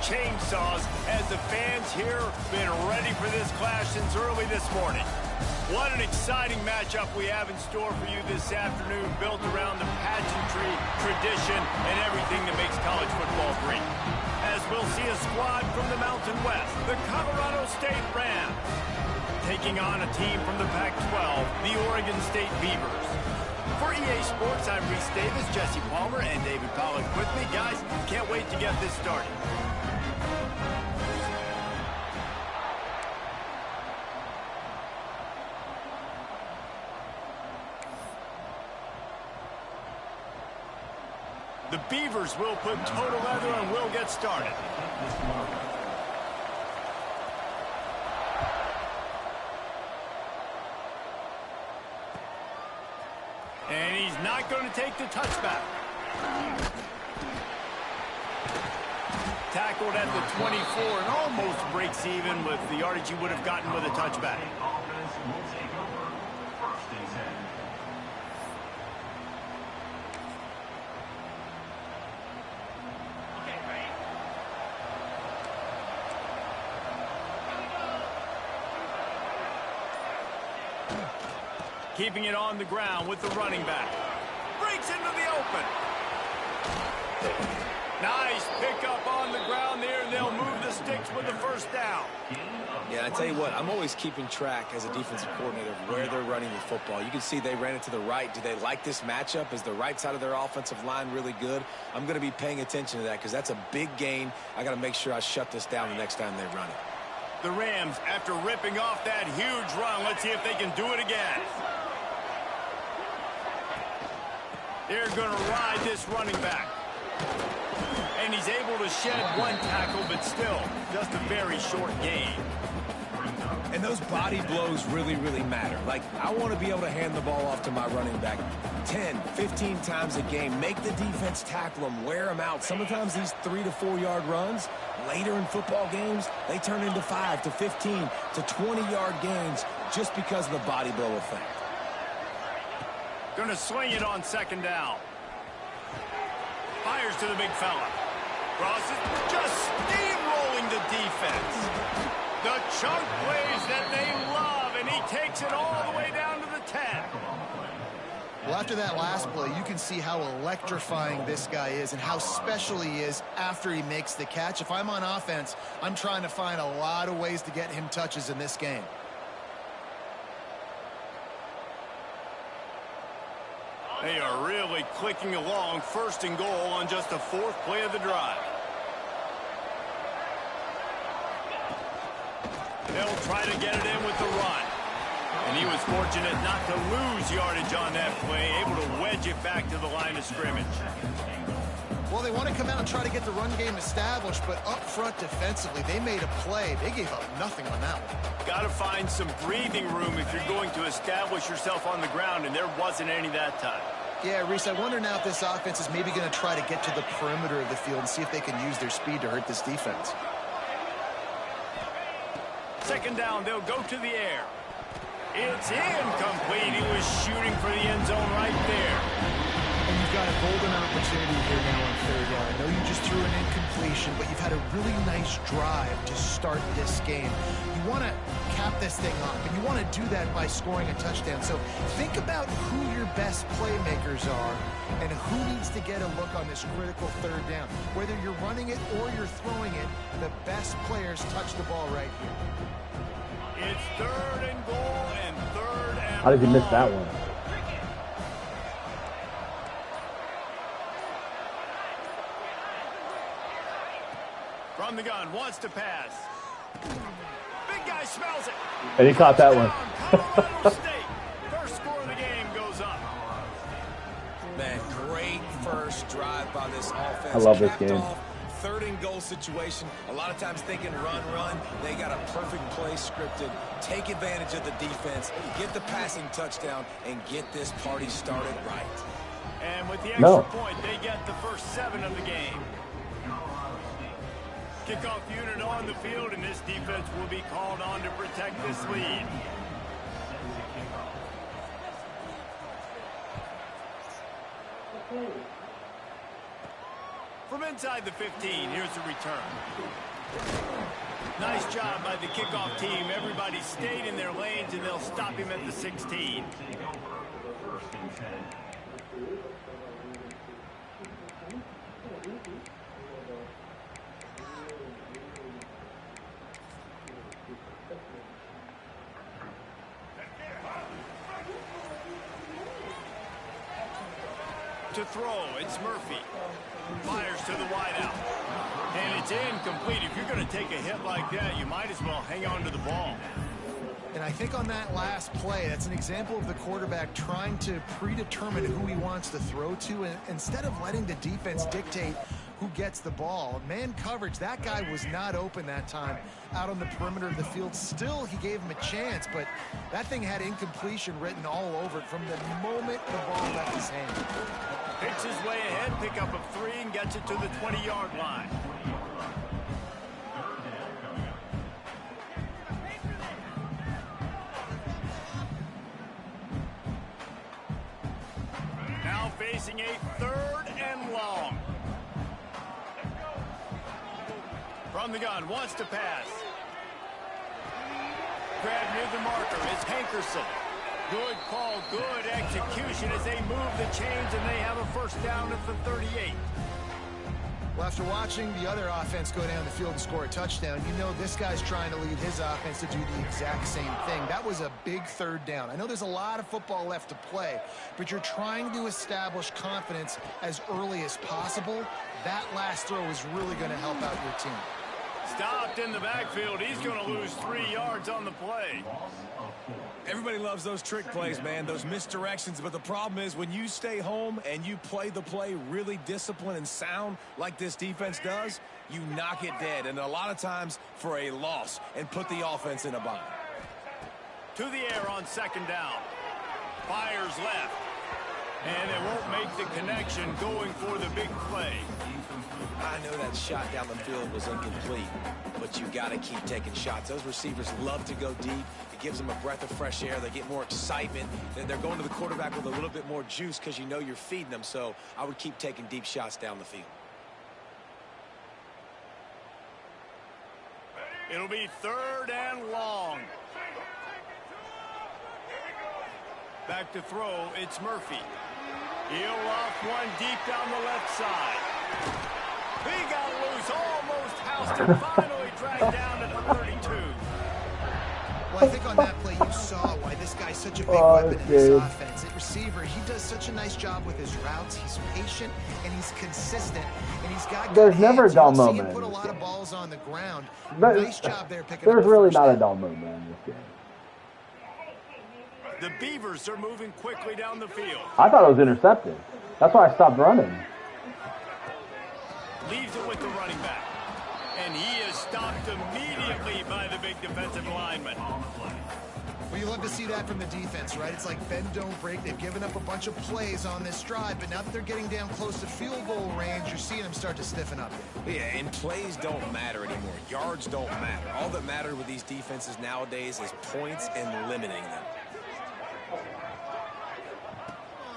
chainsaws as the fans here have been ready for this clash since early this morning. What an exciting matchup we have in store for you this afternoon, built around the pageantry, tradition, and everything that makes college football great. As we'll see a squad from the Mountain West, the Colorado State Rams, taking on a team from the Pac-12, the Oregon State Beavers. For EA Sports, I'm Reese Davis, Jesse Palmer, and David Pollack with me. Guys, can't wait to get this started. The Beavers will put total leather and we'll get started. And he's not going to take the touchback. Tackled at the 24 and almost breaks even with the yardage he would have gotten with a touchback. Keeping it on the ground with the running back. Breaks into the open. Nice pickup on the ground there, and they'll move the sticks with the first down. Yeah, I tell you what, I'm always keeping track as a defensive coordinator of where they're running the football. You can see they ran it to the right. Do they like this matchup? Is the right side of their offensive line really good? I'm going to be paying attention to that because that's a big gain. I got to make sure I shut this down the next time they run it. The Rams, after ripping off that huge run, let's see if they can do it again. They're going to ride this running back. And he's able to shed one tackle, but still, just a very short gain. And those body blows really, really matter. Like, I want to be able to hand the ball off to my running back 10, 15 times a game. Make the defense tackle them, wear them out. Sometimes these 3 to 4 yard runs, later in football games, they turn into 5 to 15 to 20 yard gains just because of the body blow effect. Going to swing it on second down. Fires to the big fella. Crosses, just steamrolling the defense. The chunk plays that they love, and he takes it all the way down to the 10. Well, after that last play, you can see how electrifying this guy is and how special he is after he makes the catch. If I'm on offense, I'm trying to find a lot of ways to get him touches in this game. They are really clicking along, first and goal on just the 4th play of the drive. They'll try to get it in with the run. And he was fortunate not to lose yardage on that play, able to wedge it back to the line of scrimmage. Well, they want to come out and try to get the run game established, but up front defensively, they made a play. They gave up nothing on that one. Got to find some breathing room if you're going to establish yourself on the ground, and there wasn't any that time. Yeah, Reese, I wonder now if this offense is maybe going to try to get to the perimeter of the field and see if they can use their speed to hurt this defense. Second down, they'll go to the air. It's incomplete. He was shooting for the end zone right there. And you've got a golden opportunity here now on third down. I know you just threw an incompletion, but you've had a really nice drive to start this game. You want to cap this thing off, and you want to do that by scoring a touchdown. So think about who your best playmakers are and who needs to get a look on this critical third down. Whether you're running it or you're throwing it, the best players touch the ball right here. It's 3rd and goal and 3rd and How did you miss that one? From the gun, wants to pass. Big guy smells it. And he caught that one. Colorado State. First score of the game goes up. Man, great first drive by this offense. I love this Capped game. off, 3rd and goal situation. A lot of times thinking run. They got a perfect play scripted. Take advantage of the defense, get the passing touchdown, and get this party started right. And with the extra point, they get the first 7 of the game. Kickoff unit on the field, and this defense will be called on to protect this lead. From inside the 15, here's the return. Nice job by the kickoff team. Everybody stayed in their lanes, and they'll stop him at the 16. To throw, it's Murphy. Fires to the wideout. And it's incomplete. If you're going to take a hit like that, you might as well hang on to the ball. And I think on that last play, that's an example of the quarterback trying to predetermine who he wants to throw to, and instead of letting the defense dictate who gets the ball. Man coverage, that guy was not open that time out on the perimeter of the field. Still, he gave him a chance, but that thing had incompletion written all over it from the moment the ball left his hand. Picks his way ahead, pick up a 3, and gets it to the 20-yard line. Now facing a 3rd and long. From the gun, wants to pass. Grab near the marker, it's Hankerson. Good call, good execution as they move the chains, and they have a first down at the 38. Well, after watching the other offense go down the field and score a touchdown, you know this guy's trying to lead his offense to do the exact same thing. That was a big 3rd down. I know there's a lot of football left to play, but you're trying to establish confidence as early as possible. That last throw is really going to help out your team. Stopped in the backfield. He's going to lose 3 yards on the play. Everybody loves those trick plays, man, those misdirections. But the problem is when you stay home and you play the play really disciplined and sound like this defense does, you knock it dead. And a lot of times for a loss and put the offense in a bind. To the air on 2nd down. Fires left. And it won't make the connection going for the big play. I know that shot down the field was incomplete, but you got to keep taking shots. Those receivers love to go deep. It gives them a breath of fresh air. They get more excitement. They're going to the quarterback with a little bit more juice because you know you're feeding them. So I would keep taking deep shots down the field. It'll be 3rd and long. Back to throw, it's Murphy. He'll off one deep down the left side. He got loose, almost housed him, finally dragged down at the 32. Well, I think on that play you saw why this guy's such a big weapon in this offense. At receiver, he does such a nice job with his routes. He's patient and he's consistent, and he's got good There's never a hands. dull You don't see moment him put a in this lot of game. balls on the ground. But Nice job there picking up there's the really first not a down. dull moment in this game. The Beavers are moving quickly down the field. I thought it was intercepted. That's why I stopped running. Leaves it with the running back. And he is stopped immediately by the big defensive lineman. Well, you love to see that from the defense, right? It's like bend, don't break. They've given up a bunch of plays on this drive, but now that they're getting down close to field goal range, you're seeing them start to stiffen up. Yeah, and plays don't matter anymore. Yards don't matter. All that matters with these defenses nowadays is points and limiting them.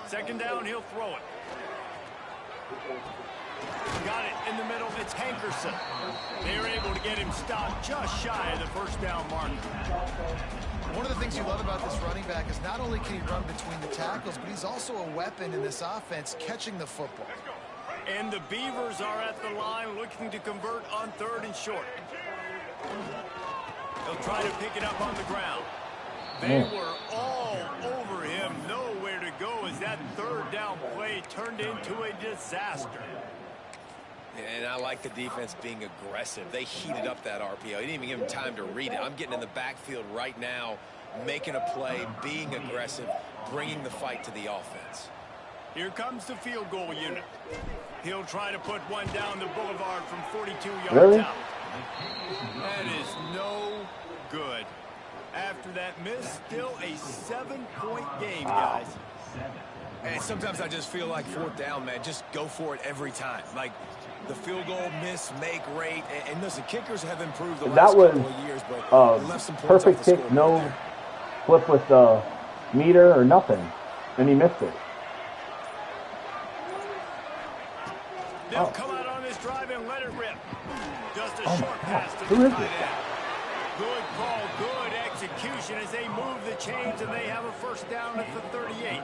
2nd down, he'll throw it. Got it in the middle, it's Hankerson. They're able to get him stopped just shy of the first down mark. One of the things you love about this running back is not only can he run between the tackles, but he's also a weapon in this offense catching the football. And the Beavers are at the line looking to convert on 3rd and short. They'll try to pick it up on the ground. They were all over him, nowhere to go as that 3rd down play turned into a disaster. And I like the defense being aggressive. They heated up that RPO. He didn't even give him time to read it. I'm getting in the backfield right now, making a play, being aggressive, bringing the fight to the offense. Here comes the field goal unit. He'll try to put one down the boulevard from 42 yards Really? out. That is no good. After that miss, still a 7-point game, guys. And sometimes I just feel like 4th down, man. Just go for it every time. Like the field goal, miss, make, rate. And listen, kickers have improved the last couple of years, but they left some points perfect off the kick, scoreboard no there. flip with the meter or nothing, and he missed it. They'll come out on this a short pass to the tight end. Good call, good execution as they move the chains, and they have a first down at the 38.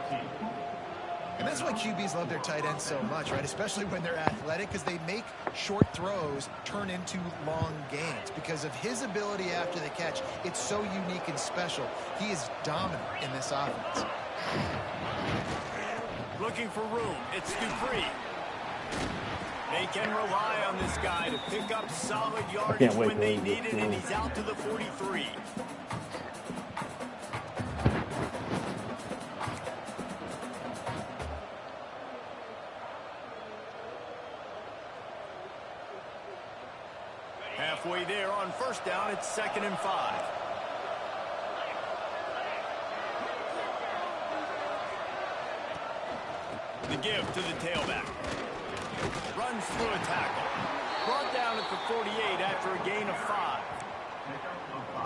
And that's why QBs love their tight ends so much, right? Especially when they're athletic, because they make short throws turn into long gains. Because of his ability after the catch, it's so unique and special. He is dominant in this offense. Looking for room. It's Dupree. They can rely on this guy to pick up solid yardage when they need it, and he's out to the 43. Halfway there on first down, it's 2nd and 5. The give to the tailback. Runs through a tackle. Brought down at the 48 after a gain of 5.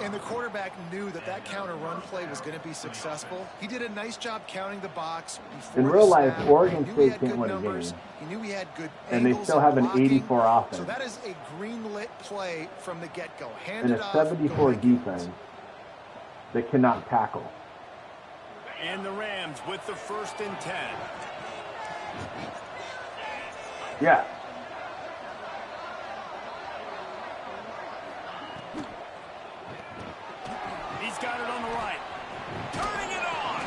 And the quarterback knew that that counter run play was going to be successful. He did a nice job counting the box. In real life, Oregon State can't win a game. He knew he had good and they still have an 84 offense. So that is a green-lit play from the get-go. And a 74 defense that cannot tackle. And the Rams with the 1st and 10. Yeah. He's got it on the right. Turning it on.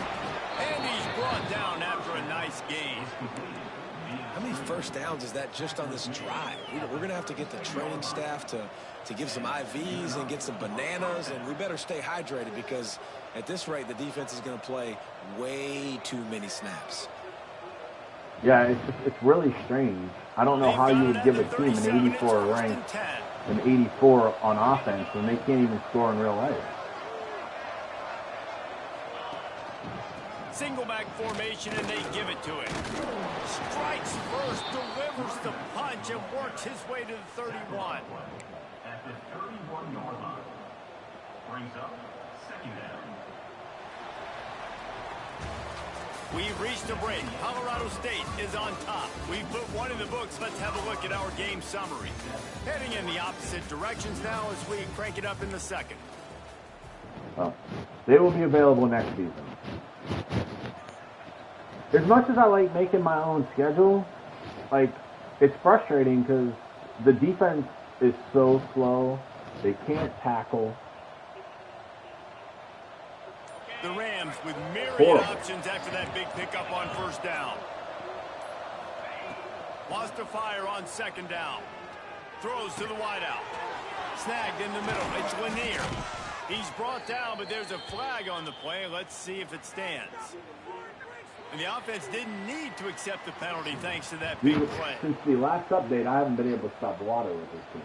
And he's brought down after a nice gain. How many first downs is that just on this drive? We're going to have to get the training staff to give some IVs and get some bananas, and we better stay hydrated because at this rate, the defense is going to play way too many snaps. Yeah, it's really strange. I don't know how you would give a team an 84 rank, an 84 on offense when they can't even score in real life. Single back formation, and they give it to him. Strikes first, delivers the punch, and works his way to the 31. At the 31-yard line, brings up 2nd down. We've reached a break. Colorado State is on top. We've put one in the books. Let's have a look at our game summary. Heading in the opposite directions now as we crank it up in the 2nd. Well, they will be available next season. As much as I like making my own schedule, it's frustrating because the defense is so slow. They can't tackle. The Rams with myriad options after that big pickup on first down. Wants to fire on 2nd down. Throws to the wideout. Snagged in the middle. It's Lanier. He's brought down, but there's a flag on the play. Let's see if it stands. And the offense didn't need to accept the penalty thanks to that big play. Since the last update, I haven't been able to stop water with this team.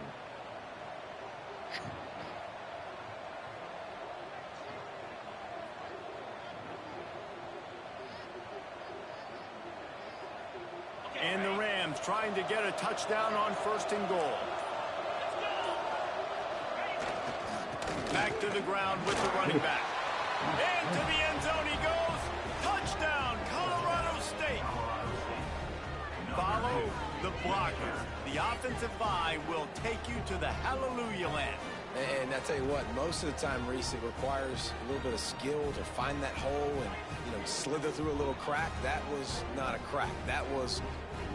And the Rams trying to get a touchdown on 1st and goal. Back to the ground with the running back. And to the end zone he goes. Touchdown, Colorado State. Follow the blockers. The offensive line will take you to the hallelujah land. And I tell you what, most of the time, Reese, it requires a little bit of skill to find that hole and, slither through a little crack. That was not a crack. That was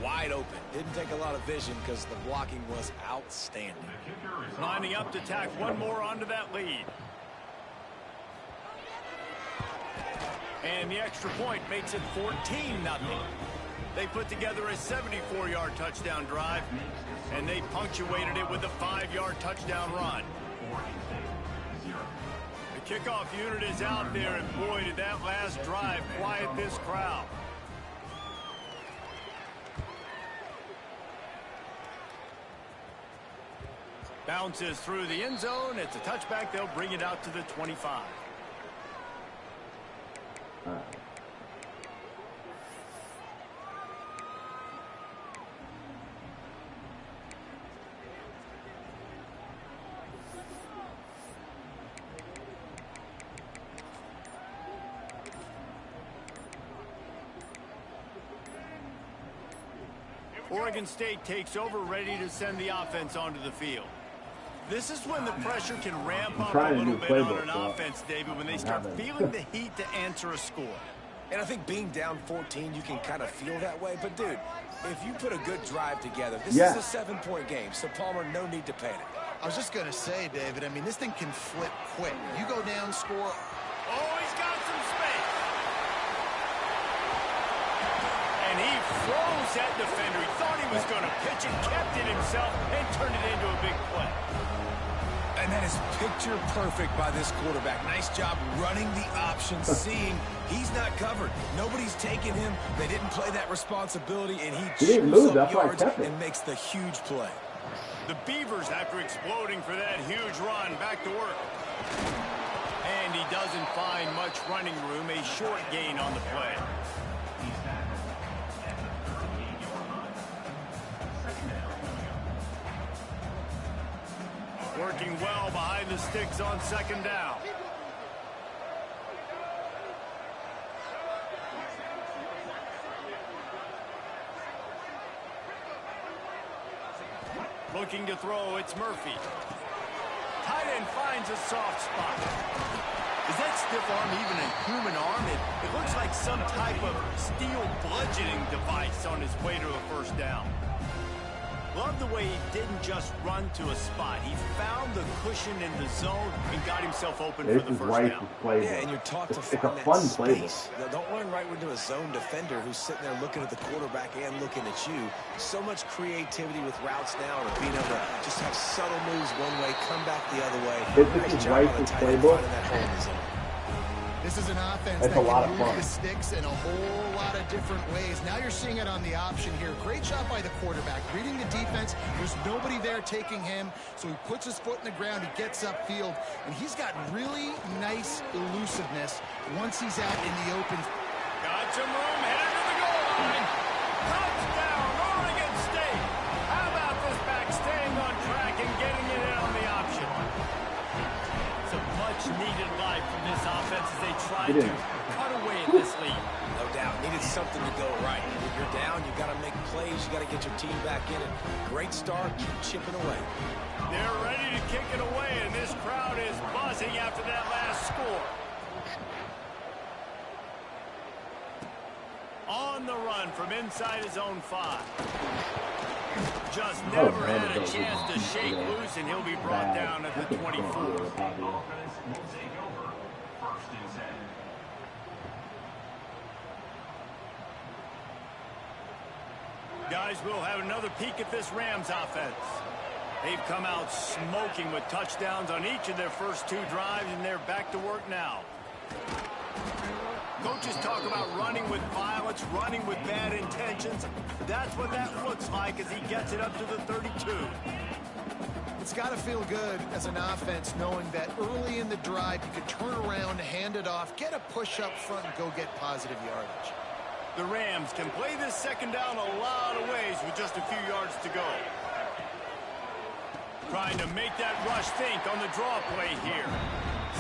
wide open. Didn't take a lot of vision because the blocking was outstanding. Lining up to tack one more onto that lead. And the extra point makes it 14-0. They put together a 74-yard touchdown drive, and they punctuated it with a 5-yard touchdown run. The kickoff unit is out there, and boy, did that last drive quiet this crowd. Bounces through the end zone. It's a touchback. They'll bring it out to the 25. Oregon State takes over, ready to send the offense onto the field. This is when the pressure can ramp up a trying to little do bit on playbook, an so offense, David, when they I start haven't. feeling the heat to answer a score. And I think being down 14, you can kind of feel that way. But, dude, if you put a good drive together, this is a 7-point game. So, Palmer, no need to panic. I was just going to say, David, I mean, this thing can flip quick. You go down, score. Oh, he's got some space. And he froze that defender. He thought he was going to pitch it, kept it himself, and turned it into a big play. And that is picture perfect by this quarterback. Nice job running the option, seeing he's not covered. Nobody's taking him. They didn't play that responsibility, and he didn't chews lose. up That's why I yards kept it. and makes the huge play. The Beavers, after exploding for that huge run, back to work. And he doesn't find much running room, a short gain on the play. He's back at the 38-yard line. Second down. Working well behind the sticks on second down. Looking to throw, it's Murphy. Tight end finds a soft spot. Is that stiff arm even a human arm? It looks like some type of steel bludgeoning device on his way to a first down. Love the way he didn't just run to a spot. He found the cushion in the zone and got himself open for This the is first Rice's down. playbook. Yeah, and you're taught to It's find a that fun space. playbook. Now, don't run right into a zone defender who's sitting there looking at the quarterback and looking at you. So much creativity with routes now, or being able to just have subtle moves one way, come back the other way. This Nice is job on the Rice's tight end playbook. finding that hole in the zone. This is an offense That's that a lot can of move fun. the sticks in a whole lot of different ways. Now you're seeing it on the option here. Great job by the quarterback. Reading the defense. There's nobody there taking him, so he puts his foot in the ground. He gets upfield, and he's got really nice elusiveness once he's out in the open. Got some room, headed to the goal line. Touchdown, Oregon State. How about this back staying on track and getting it in on the option? Some much-needed life from this offense as they try Get to in. cut away at this lead. No doubt. Needed something to go right. When you're down, you got to make plays. You got to get your team back in it. Great start. Keep chipping away. They're ready to kick it away, and this crowd is buzzing after that last score. On the run from inside his own 5. Just never man, had a it chance to goes shake easy. loose, and he'll be brought down at the 24. Offense will take over. First and 10. Guys, we'll have another peek at this Rams offense. They've come out smoking with touchdowns on each of their first 2 drives, and they're back to work now. Coaches talk about running with violence, running with bad intentions. That's what that looks like as he gets it up to the 32. It's got to feel good as an offense knowing that early in the drive you could turn around, hand it off, get a push up front, and go get positive yardage. The Rams can play this second down a lot of ways with just a few yards to go. Trying to make that rush think on the draw play here.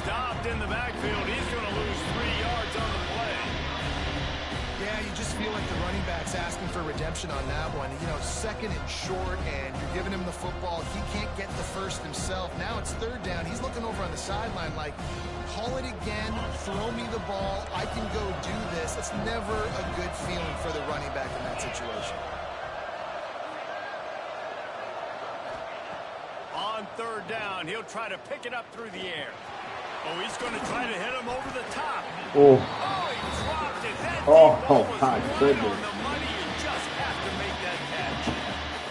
Stopped in the backfield. He's going to lose 3 yards on the play. Yeah, you just feel like the running back's asking for redemption on that one. You know, second and short, and you're giving him the football. He can't get the first himself. Now it's third down. He's looking over on the sideline like, call it again, throw me the ball, I can go do this. It's never a good feeling for the running back in that situation. On third down, he'll try to pick it up through the air. Oh, he's going to try to hit him over the top. Oh, Oh, he dropped it. That Oh, deep ball was my right goodness. on the money. You just have to make that catch.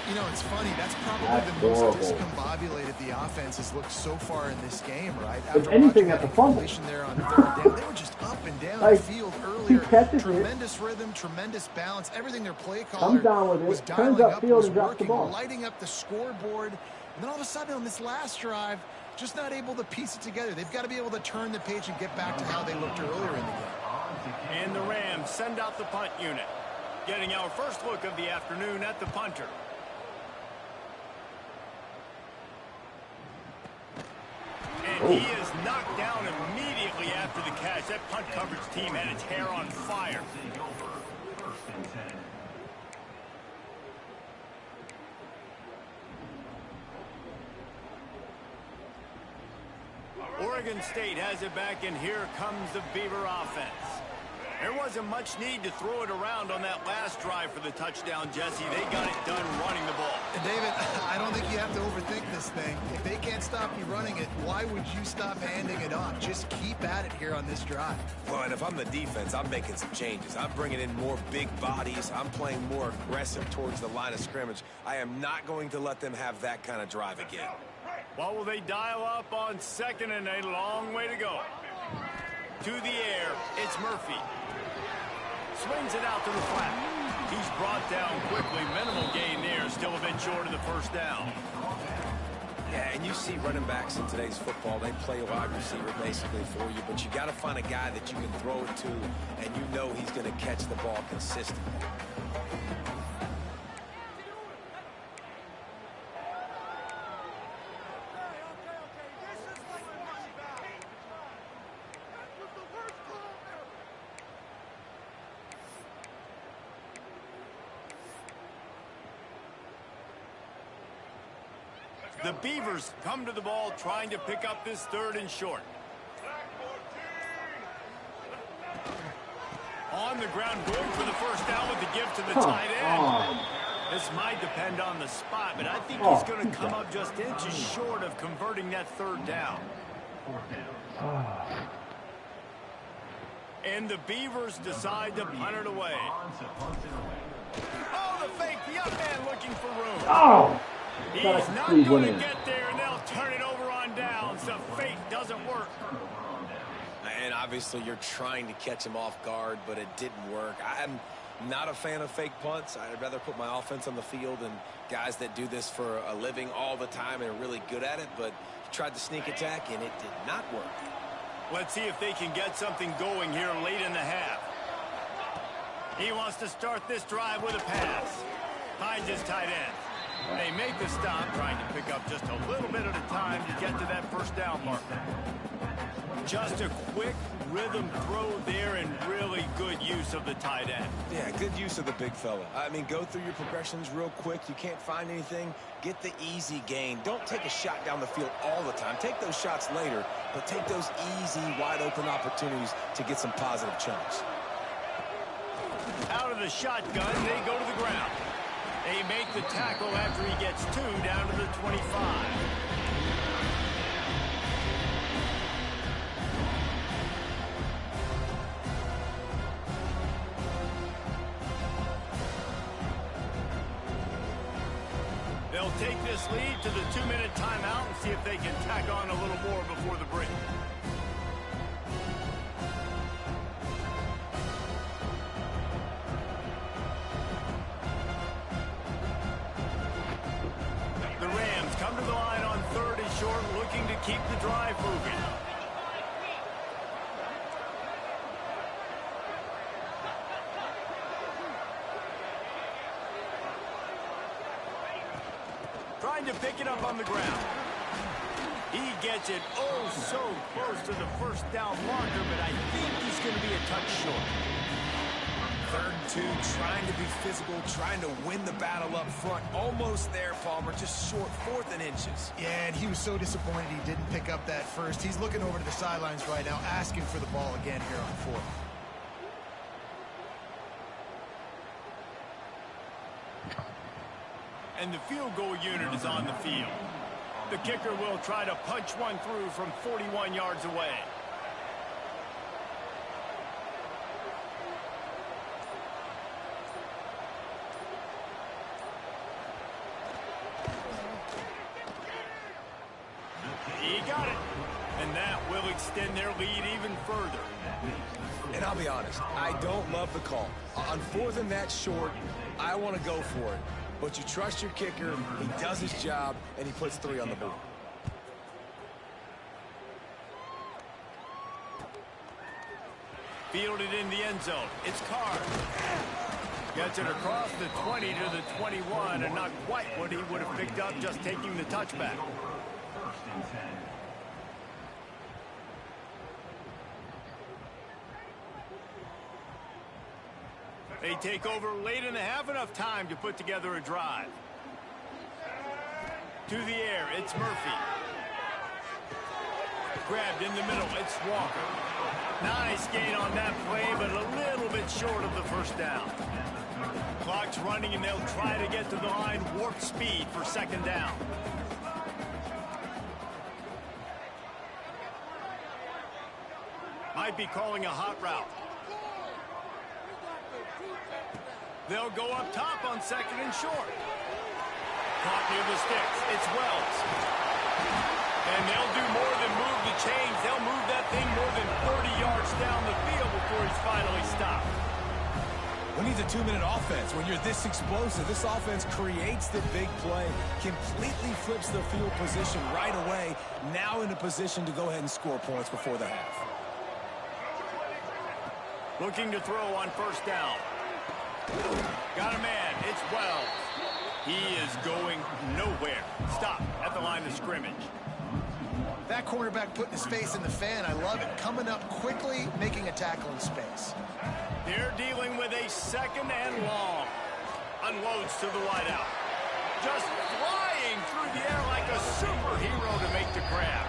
You know, it's funny. That's probably That's the most horrible. discombobulated the offense has looked so far in this game, right? If anything, that's a fumble. There on third down, they were just up and down Like, the field he earlier. catches it, Tremendous rhythm, tremendous balance. Everything their play caller comes down with it, was turns dialing up, upfield was and drops the working, ball. lighting up the scoreboard. And then all of a sudden on this last drive, just not able to piece it together. They've got to be able to turn the page and get back to how they looked earlier in the game. And the Rams send out the punt unit. Getting our first look of the afternoon at the punter. And he is knocked down immediately after the catch. That punt coverage team had its hair on fire. Take over. First and 10. Oregon State has it back, and here comes the Beaver offense. There wasn't much need to throw it around on that last drive for the touchdown, Jesse. They got it done running the ball. And David, I don't think you have to overthink this thing. If they can't stop you running it, why would you stop handing it off? Just keep at it here on this drive. Well, and if I'm the defense, I'm making some changes. I'm bringing in more big bodies. I'm playing more aggressive towards the line of scrimmage. I am not going to let them have that kind of drive again. What will they dial up on second and a long way to go? To the air, it's Murphy. Swings it out to the flat. He's brought down quickly. Minimal gain there. Still a bit short of the first down. Yeah, and you see running backs in today's football, they play a wide receiver basically for you, but you got to find a guy that you can throw it to, and you know he's going to catch the ball consistently. The Beavers come to the ball trying to pick up this third and short. On the ground, going for the first down with the give to the tight end. This might depend on the spot, but I think he's going to come up just inches short of converting that third down. And the Beavers decide to punt it away. Oh, the fake, the up man looking for room. He's not going to get there, and they'll turn it over on downs. The fake doesn't work. And obviously you're trying to catch him off guard, but it didn't work. I'm not a fan of fake punts. I'd rather put my offense on the field and guys that do this for a living all the time and are really good at it, but tried the sneak attack, and it did not work. Let's see if they can get something going here late in the half. He wants to start this drive with a pass. Finds his tight end. They make the stop, trying to pick up just a little bit at a time to get to that first down marker. Just a quick rhythm throw there, and really good use of the tight end. Yeah, good use of the big fella. I mean, go through your progressions real quick. You can't find anything, get the easy gain. Don't take a shot down the field all the time. Take those shots later, but take those easy, wide-open opportunities to get some positive chunks. Out of the shotgun, they go to the ground. They make the tackle after he gets two down to the 25. They'll take this lead to the 2-minute timeout and see if they can tack on a little more before the break. Come to the line on third and short, looking to keep the drive moving. Trying to pick it up on the ground. He gets it oh so close to the first down marker, but I think he's going to be a touch short. 3rd and 2, trying to be physical, trying to win the battle up front. Almost there, Palmer, just short, 4th and inches. Yeah, and he was so disappointed he didn't pick up that first. He's looking over to the sidelines right now, asking for the ball again here on 4th. And the field goal unit is on the field. The kicker will try to punch one through from 41 yards away. He got it. And that will extend their lead even further. And I'll be honest, I don't love the call. On 4th and that short, I want to go for it. But you trust your kicker, he does his job, and he puts 3 on the board. Fielded in the end zone. It's Carr. Gets it across the 20 to the 21, and not quite what he would have picked up just taking the touchback. They take over late in the half, enough time to put together a drive. To the air, it's Murphy. grabbed in the middle. It's Walker. Nice gain on that play, but a little bit short of the first down. Clock's running, and they'll try to get to the line warp speed for second down. Might be calling a hot route. They'll go up top on second and short. Caught near the sticks. It's Wells. And they'll do more than move the chains. They'll move that thing more than 30 yards down the field before he's finally stopped. When he's a 2-minute offense, when you're this explosive, this offense creates the big play, completely flips the field position right away, now in a position to go ahead and score points before the half. Looking to throw on first down. Got a man. It's Wells. He is going nowhere. Stop at the line of scrimmage. That cornerback putting his face in the fan, I love it. Coming up quickly, making a tackle in space. They're dealing with a second and long. Unloads to the wideout. Just flying through the air like a superhero to make the grab.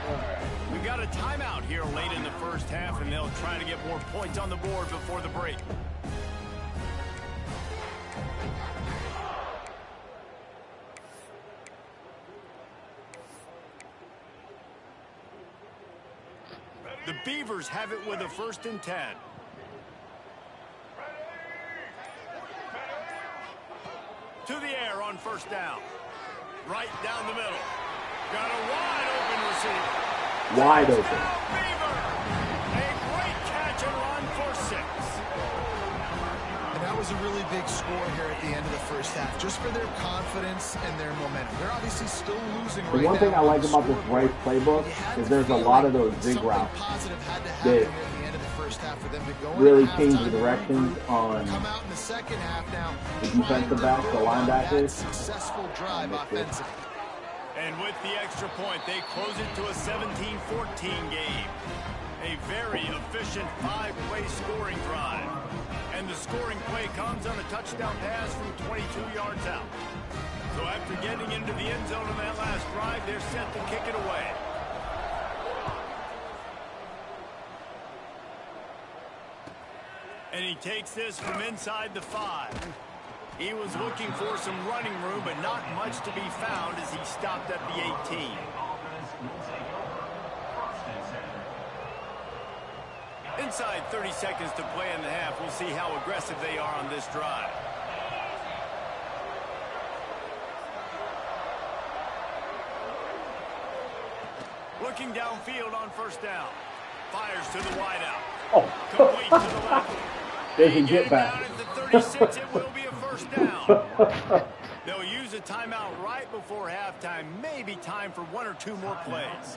We got a timeout here late in the first half, and they'll try to get more points on the board before the break. The Beavers have it with a 1st and 10. To the air on first down. Right down the middle. Got a wide open receiver. Wide open. Beaver. A great catch and run for 6. And that was a really big score here at the end of the first half, just for their confidence and their momentum. They're obviously still losing right now. The one thing I like about this Bryce playbook is there's a lot of those zig routes that really change the directions on the defensive backs, the linebackers. Successful drive offensively. And with the extra point, they close it to a 17-14 game. A very efficient 5-play scoring drive. And the scoring play comes on a touchdown pass from 22 yards out. So after getting into the end zone on that last drive, they're set to kick it away. And he takes this from inside the 5. He was looking for some running room, but not much to be found as he stopped at the 18. Inside 30 seconds to play in the half. We'll see how aggressive they are on this drive. Looking downfield on first down. Fires to the wideout. Oh. Complete to the left. They can get back. Down at the 36, it will be a first down. They'll use a timeout right before halftime. Maybe time for 1 or 2 more plays.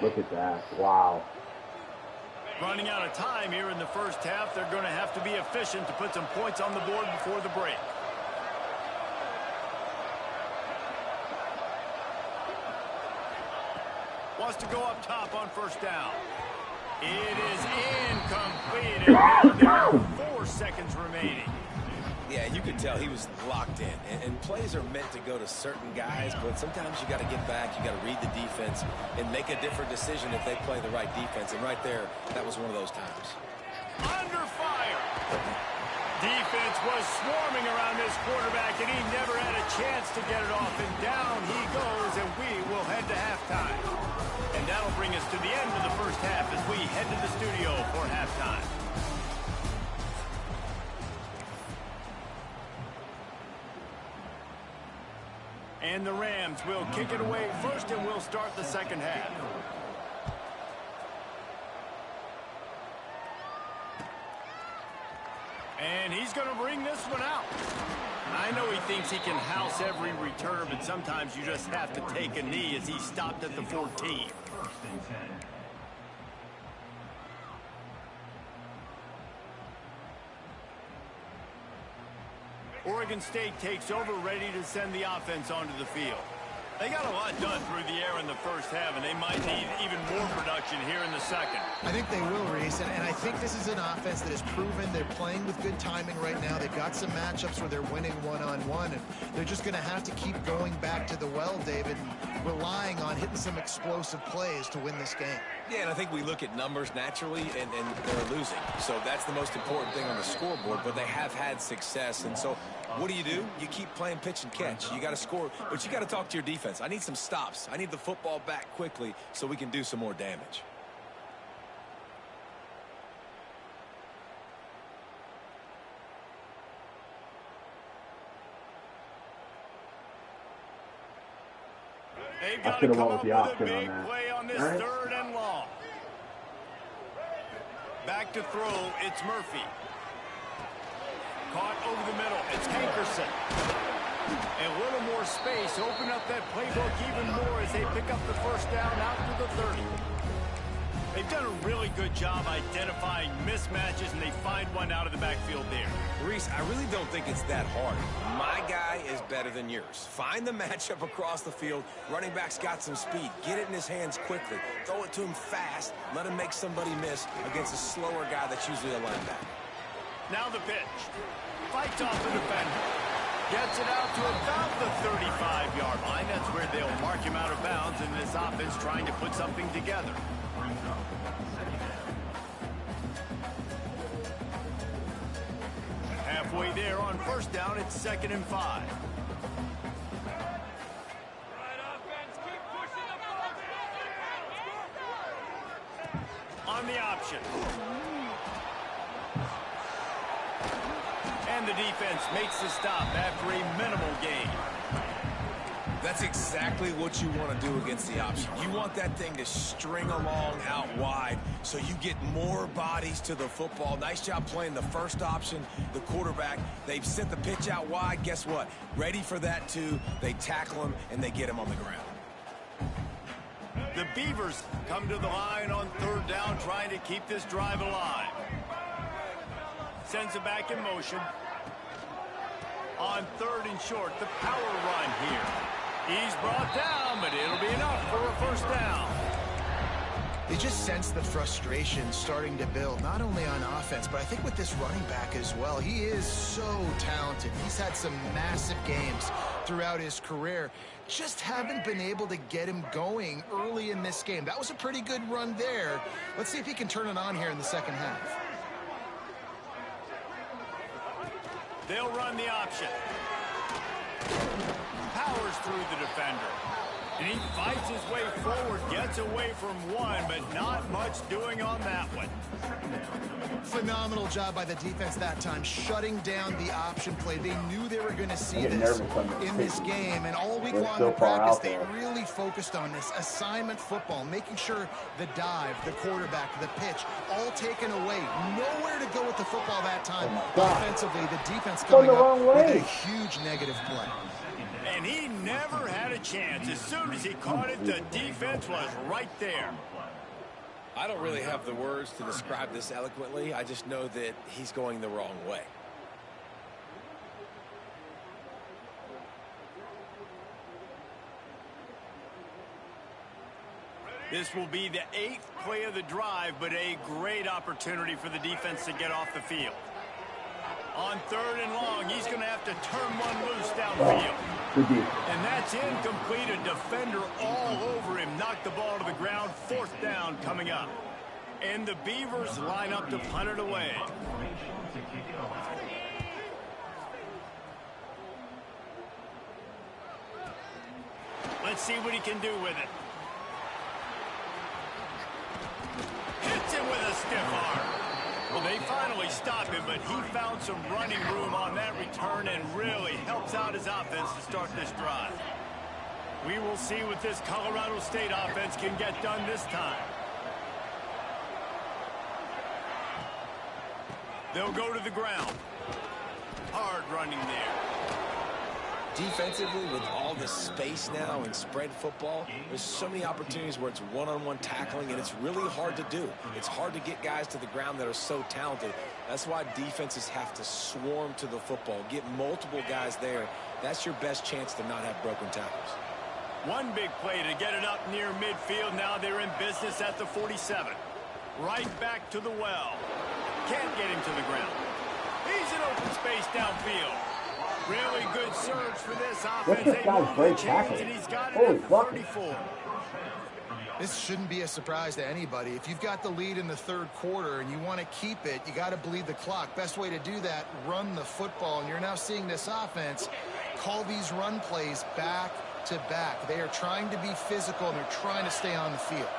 Look at that. Wow. Running out of time here in the first half. They're going to have to be efficient to put some points on the board before the break. Wants to go up top on first down. It is incomplete. And there are 4 seconds remaining. Yeah, you could tell he was locked in. And plays are meant to go to certain guys, but sometimes you got to get back, you got to read the defense, and make a different decision if they play the right defense. And right there, that was one of those times. Under fire. Defense was swarming around this quarterback, and he never had a chance to get it off. And down he goes, and we will head to halftime. And that'll bring us to the end of the first half as we head to the studio for halftime. And the Rams will kick it away first, and we'll start the second half. And he's going to bring this one out. I know he thinks he can house every return, but sometimes you just have to take a knee as he stopped at the 14. 1st and 10. Oregon State takes over, ready to send the offense onto the field. They got a lot done through the air in the first half, and they might need even more production here in the second. I think they will, Reese, and I think this is an offense that has proven they're playing with good timing right now. They've got some matchups where they're winning one-on-one, and they're just going to have to keep going back to the well, David, and relying on hitting some explosive plays to win this game. Yeah, and I think we look at numbers naturally, and they're losing. So that's the most important thing on the scoreboard, but they have had success. And so what do? You keep playing pitch and catch. You got to score, but you got to talk to your defense. I need some stops. I need the football back quickly so we can do some more damage. I should have went with the option on that. Play on this Right. 3rd and long. Back to throw, it's Murphy. Caught over the middle, it's Hankerson. And a little more space, open up that playbook even more as they pick up the first down out to the 30. They've done a really good job identifying mismatches, and they find one out of the backfield there. Reese, I really don't think it's that hard. My guy is better than yours. Find the matchup across the field. Running back's got some speed. Get it in his hands quickly. Throw it to him fast. Let him make somebody miss against a slower guy that's usually a linebacker. Now the pitch. Fights off the defender. Gets it out to about the 35-yard line. That's where they'll mark him out of bounds in this offense trying to put something together. Halfway there on first down, it's 2nd and 5. On the option. And the defense makes the stop after a minimal gain. That's exactly what you want to do against the option. You want that thing to string along out wide so you get more bodies to the football. Nice job playing the first option, the quarterback. They've sent the pitch out wide. Guess what? Ready for that too. They tackle him and they get him on the ground. The Beavers come to the line on 3rd down, trying to keep this drive alive. Sends it back in motion. On 3rd and short, the power run here. He's brought down, but it'll be enough for a first down. They just sense the frustration starting to build, not only on offense, but I think with this running back as well. He is so talented. He's had some massive games throughout his career. Just haven't been able to get him going early in this game. That was a pretty good run there. Let's see if he can turn it on here in the second half. They'll run the option. Powers through the defender. And he fights his way forward, gets away from one, but not much doing on that one. Phenomenal job by the defense that time, shutting down the option play. They knew they were going to see this in this game, and all week long in practice, they really focused on this assignment football, making sure the dive, the quarterback, the pitch, all taken away. Nowhere to go with the football that time. Offensively, the defense coming up with a huge negative play. And he never had a chance. As soon as he caught it, the defense was right there. I don't really have the words to describe this eloquently. I just know that he's going the wrong way. This will be the 8th play of the drive, but a great opportunity for the defense to get off the field. On 3rd and long, he's going to have to turn one loose downfield. And that's incomplete. A defender all over him. Knocked the ball to the ground. 4th down coming up. And the Beavers line up to punt it away. Let's see what he can do with it. Hits him with a stiff arm. Well, they finally stop him, but he found some running room on that return and really helps out his offense to start this drive. We will see what this Colorado State offense can get done this time. They'll go to the ground. Hard running there. Defensively, with all the space now and spread football, there's so many opportunities where it's one-on-one tackling, and it's really hard to do. It's hard to get guys to the ground that are so talented. That's why defenses have to swarm to the football, get multiple guys there. That's your best chance to not have broken tackles. One big play to get it up near midfield. Now they're in business at the 47. Right back to the well. Can't get him to the ground. He's in open space downfield. Really good surge for this offense. This guy's great tackle. And he's got it Holy at the fuck. 34. This shouldn't be a surprise to anybody. If you've got the lead in the third quarter and you want to keep it, you got to bleed the clock. Best way to do that, run the football. And you're now seeing this offense call these run plays back to back. They are trying to be physical, and they're trying to stay on the field.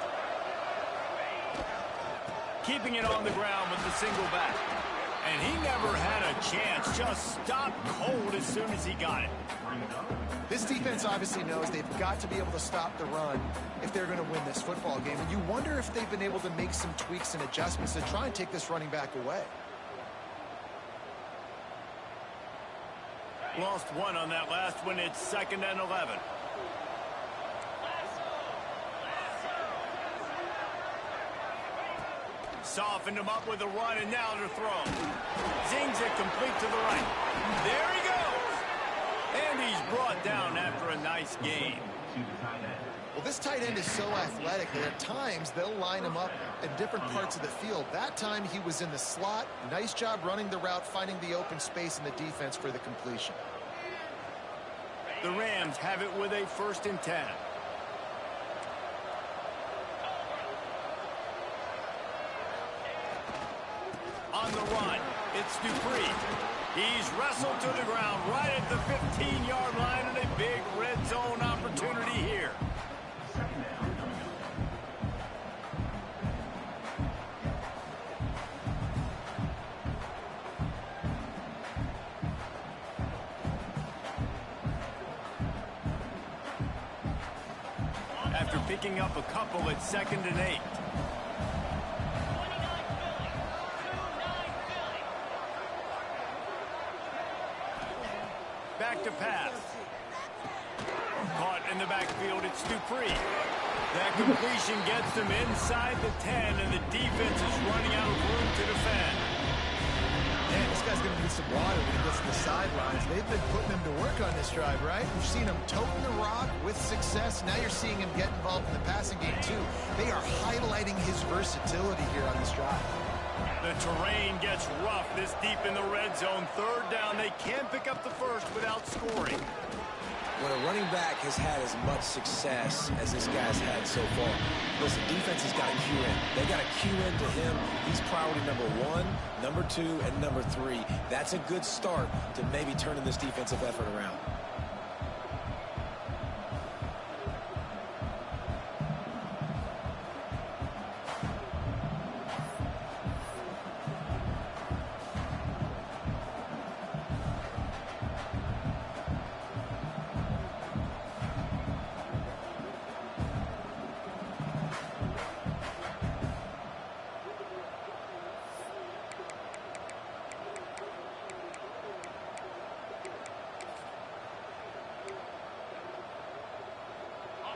Keeping it on the ground with the single back. And he never had a chance. Just stopped cold as soon as he got it. This defense obviously knows they've got to be able to stop the run if they're going to win this football game. And you wonder if they've been able to make some tweaks and adjustments to try and take this running back away. Lost one on that last one. It's 2nd and 11. Softened him up with a run, and now to throw. Zings it complete to the right. There he goes. And he's brought down after a nice gain. Well, this tight end is so athletic that at times they'll line him up in different parts of the field. That time he was in the slot. Nice job running the route, finding the open space in the defense for the completion. The Rams have it with a 1st and 10. On the run, it's Dupree. He's wrestled to the ground right at the 15-yard line, and a big red zone opportunity here. After picking up a couple, it's 2nd and 8. Back to pass. Caught in the backfield, it's Dupree. That completion gets them inside the 10, and the defense is running out of room to defend. Man, this guy's going to need some water when he gets to the sidelines. They've been putting him to work on this drive, right? We've seen him toting the rock with success. Now you're seeing him get involved in the passing game, too. They are highlighting his versatility here on this drive. The terrain gets rough this deep in the red zone. 3rd down. They can't pick up the first without scoring. When a running back has had as much success as this guy's had so far, listen, defense has got to cue in. They got to cue into him. He's priority number 1, number 2, and number 3. That's a good start to maybe turning this defensive effort around.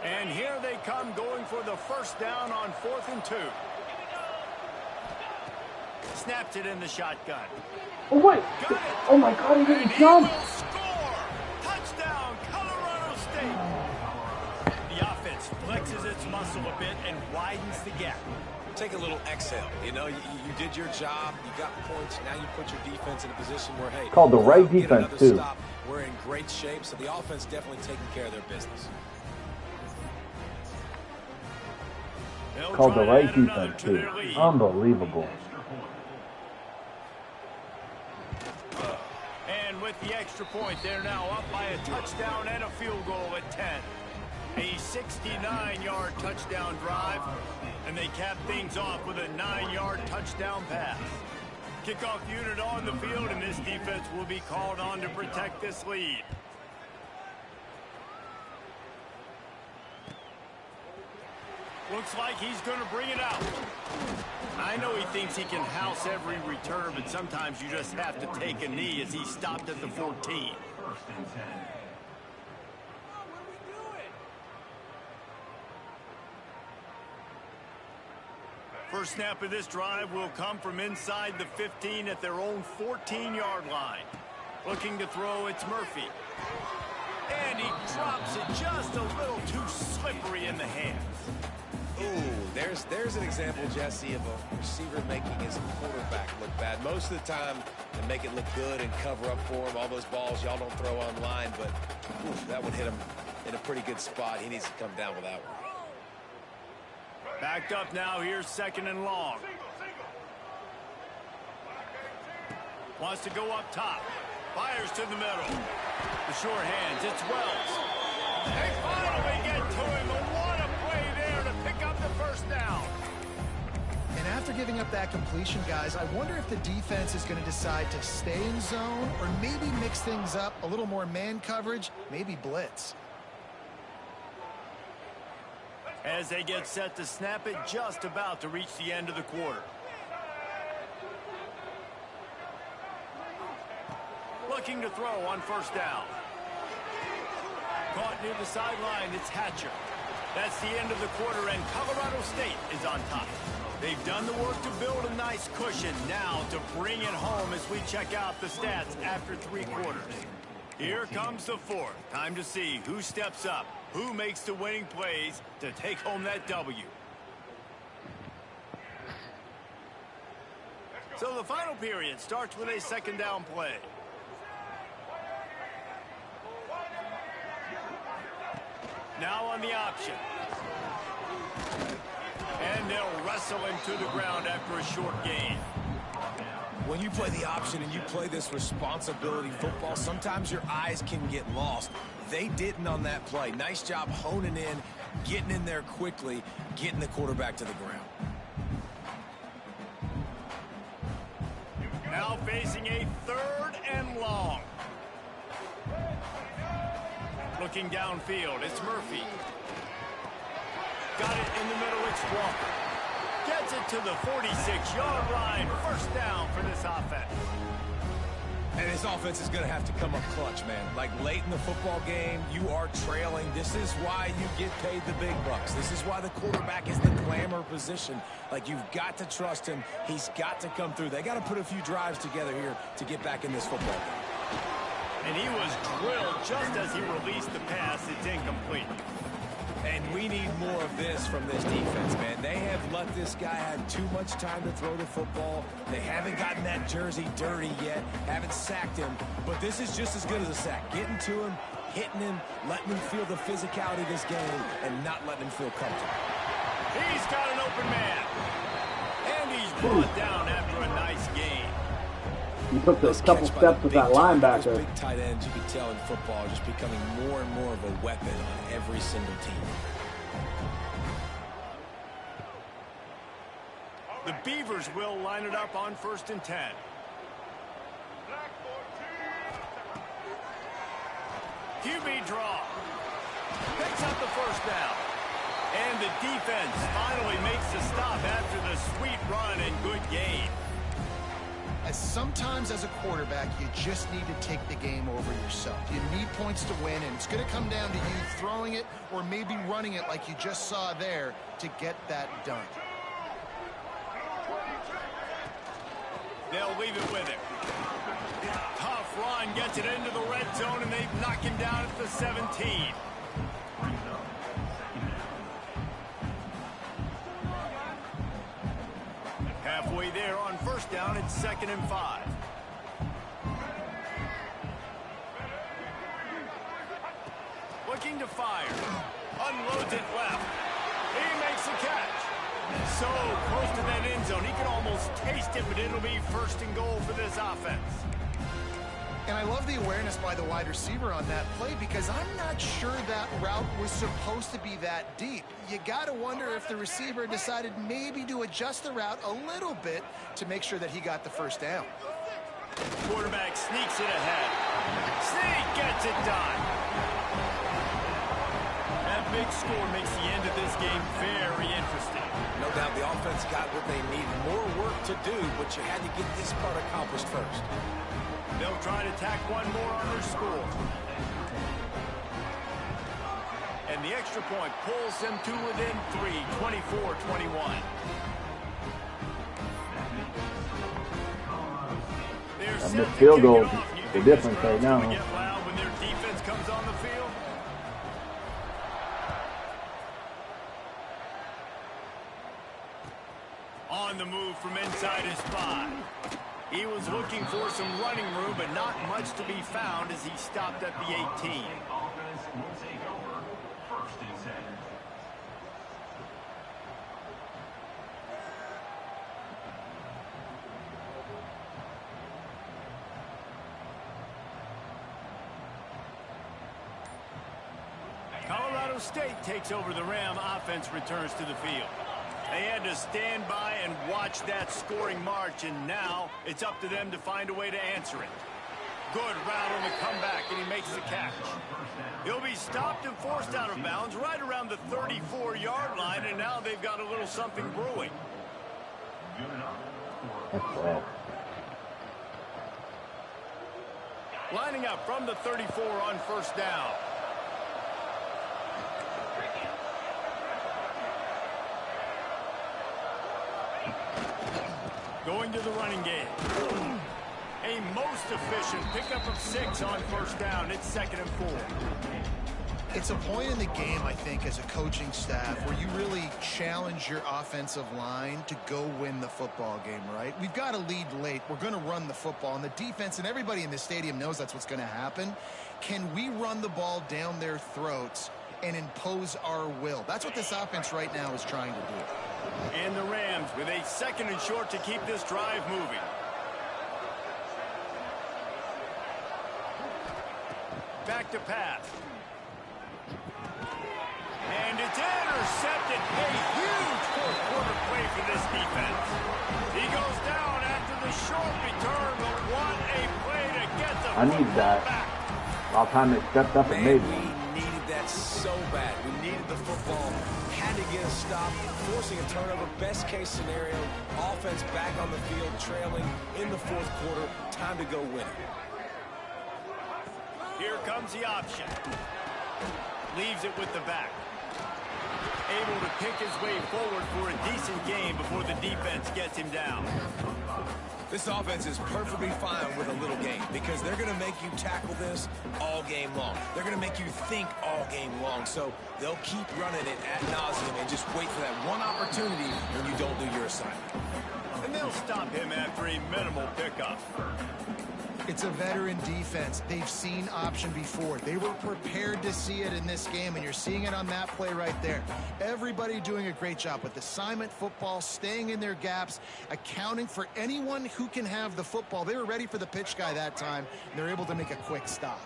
And here they come, going for the 1st down on 4th and 2. Snapped it in the shotgun. Oh, wait. Oh, my God, he didn't jump. He will score. Touchdown, Colorado State. The offense flexes its muscle a bit and widens the gap. Take a little exhale. You know, you did your job. You got points. Now you put your defense in a position where, hey, Called the right defense, too. Stop. We're in great shape, so the offense definitely taking care of their business. Called the right defense, too. Unbelievable. And with the extra point, they're now up by a touchdown and a field goal at 10. A 69-yard touchdown drive, and they cap things off with a 9-yard touchdown pass. Kickoff unit on the field, and this defense will be called on to protect this lead. Looks like he's going to bring it out. I know he thinks he can house every return, but sometimes you just have to take a knee as he stopped at the 14. 1st and 10. First snap of this drive will come from inside the 15 at their own 14-yard line. Looking to throw, it's Murphy. And he drops it just a little too slippery in the hands. Ooh, there's an example, Jesse, of a receiver making his quarterback look bad. Most of the time, they make it look good and cover up for him. All those balls y'all don't throw online, but that would hit him in a pretty good spot. He needs to come down with that one. Backed up now. Here's 2nd and long. Wants to go up top. Fires to the middle. The short hands. It's Wells. They finally get to him. What a play there to pick up the first down. And after giving up that completion, guys, I wonder if the defense is going to decide to stay in zone or maybe mix things up, a little more man coverage, maybe blitz. As they get set to snap it, just about to reach the end of the quarter. Looking to throw on 1st down. Caught near the sideline, it's Hatcher. That's the end of the quarter, and Colorado State is on top. They've done the work to build a nice cushion. Now to bring it home as we check out the stats after 3 quarters. Here comes the 4th. Time to see who steps up, who makes the winning plays to take home that W. So the final period starts with a 2nd down play. Now on the option. And they'll wrestle him to the ground after a short gain. When you play the option and you play this responsibility football, sometimes your eyes can get lost. They didn't on that play. Nice job honing in, getting in there quickly, getting the quarterback to the ground. Now facing a 3rd and long. Looking downfield, it's Murphy. Got it in the middle, it's Walker. Gets it to the 46-yard line. 1st down for this offense. And this offense is going to have to come up clutch, man. Like late in the football game, you are trailing. This is why you get paid the big bucks. This is why the quarterback is the glamour position. Like, you've got to trust him. He's got to come through. They got to put a few drives together here to get back in this football game. And he was drilled just as he released the pass. It's incomplete. And we need more of this from this defense, man. They have let this guy have too much time to throw the football. They haven't gotten that jersey dirty yet, haven't sacked him. But this is just as good as a sack. Getting to him, hitting him, letting him feel the physicality of this game, and not letting him feel comfortable. He's got an open man. And he's brought down after a nice gain. He took a couple steps with that linebacker. Big tight ends, you can tell in football, just becoming more and more of a weapon on every single team. The Beavers will line it up on 1st and 10. QB draw. Picks up the 1st down. And the defense finally makes the stop after the sweet run and good gain. As sometimes as a quarterback, you just need to take the game over yourself. You need points to win, and it's going to come down to you throwing it or maybe running it like you just saw there to get that done. They'll leave it with him. Tough run, gets it into the red zone, and they knock him down at the 17. Halfway there on 1st down, it's 2nd and 5. Looking to fire. Unloads it left. He makes the catch. So close to that end zone, he can almost taste it, but it'll be 1st and goal for this offense. And I love the awareness by the wide receiver on that play because I'm not sure that route was supposed to be that deep. You got to wonder if the receiver decided maybe to adjust the route a little bit to make sure that he got the 1st down. Quarterback sneaks it ahead. Sneak gets it done. That big score makes the end of this game very interesting. No doubt the offense got what they need. More work to do, but you had to get this part accomplished first. They'll try to tack one more on their score. And the extra point pulls them to within 3, 24-21. That missed field goal is the difference right now. Get loud when their defense comes on the field. On the move from inside his 5. He was looking for some running room, but not much to be found as he stopped at the 18. Offense will take over. First and 10. Colorado State takes over the Ram. Offense returns to the field. They had to stand by and watch that scoring march, and now it's up to them to find a way to answer it. Good route on the comeback, and he makes the catch. He'll be stopped and forced out of bounds right around the 34-yard line, and now they've got a little something brewing. Lining up from the 34 on first down. Going to the running game. A most efficient pickup of 6 on first down. It's 2nd and 4. It's a point in the game, I think, as a coaching staff where you really challenge your offensive line to go win the football game, right? We've got to lead late. We're going to run the football. And the defense and everybody in this stadium knows that's what's going to happen. Can we run the ball down their throats and impose our will? That's what this offense right now is trying to do. And the Rams with a 2nd and short to keep this drive moving. Back to pass. And it's intercepted. A huge fourth-quarter play for this defense. He goes down after the short return, but what a play to get the I need that. back. About time they stepped up and made We one. needed that so bad. We needed the football. Had to get a stop, forcing a turnover. Best case scenario, offense back on the field, trailing in the 4th quarter. Time to go win it. Here comes the option. Leaves it with the back. Able to pick his way forward for a decent game before the defense gets him down. This offense is perfectly fine with a little game because they're going to make you tackle this all game long. They're going to make you think all game long. So they'll keep running it ad nauseum and just wait for that one opportunity when you don't do your assignment. And they'll stop him after a minimal pickup. It's a veteran defense. They've seen option before. They were prepared to see it in this game, and you're seeing it on that play right there. Everybody doing a great job with assignment football, staying in their gaps, accounting for anyone who can have the football. They were ready for the pitch guy that time, and they're able to make a quick stop.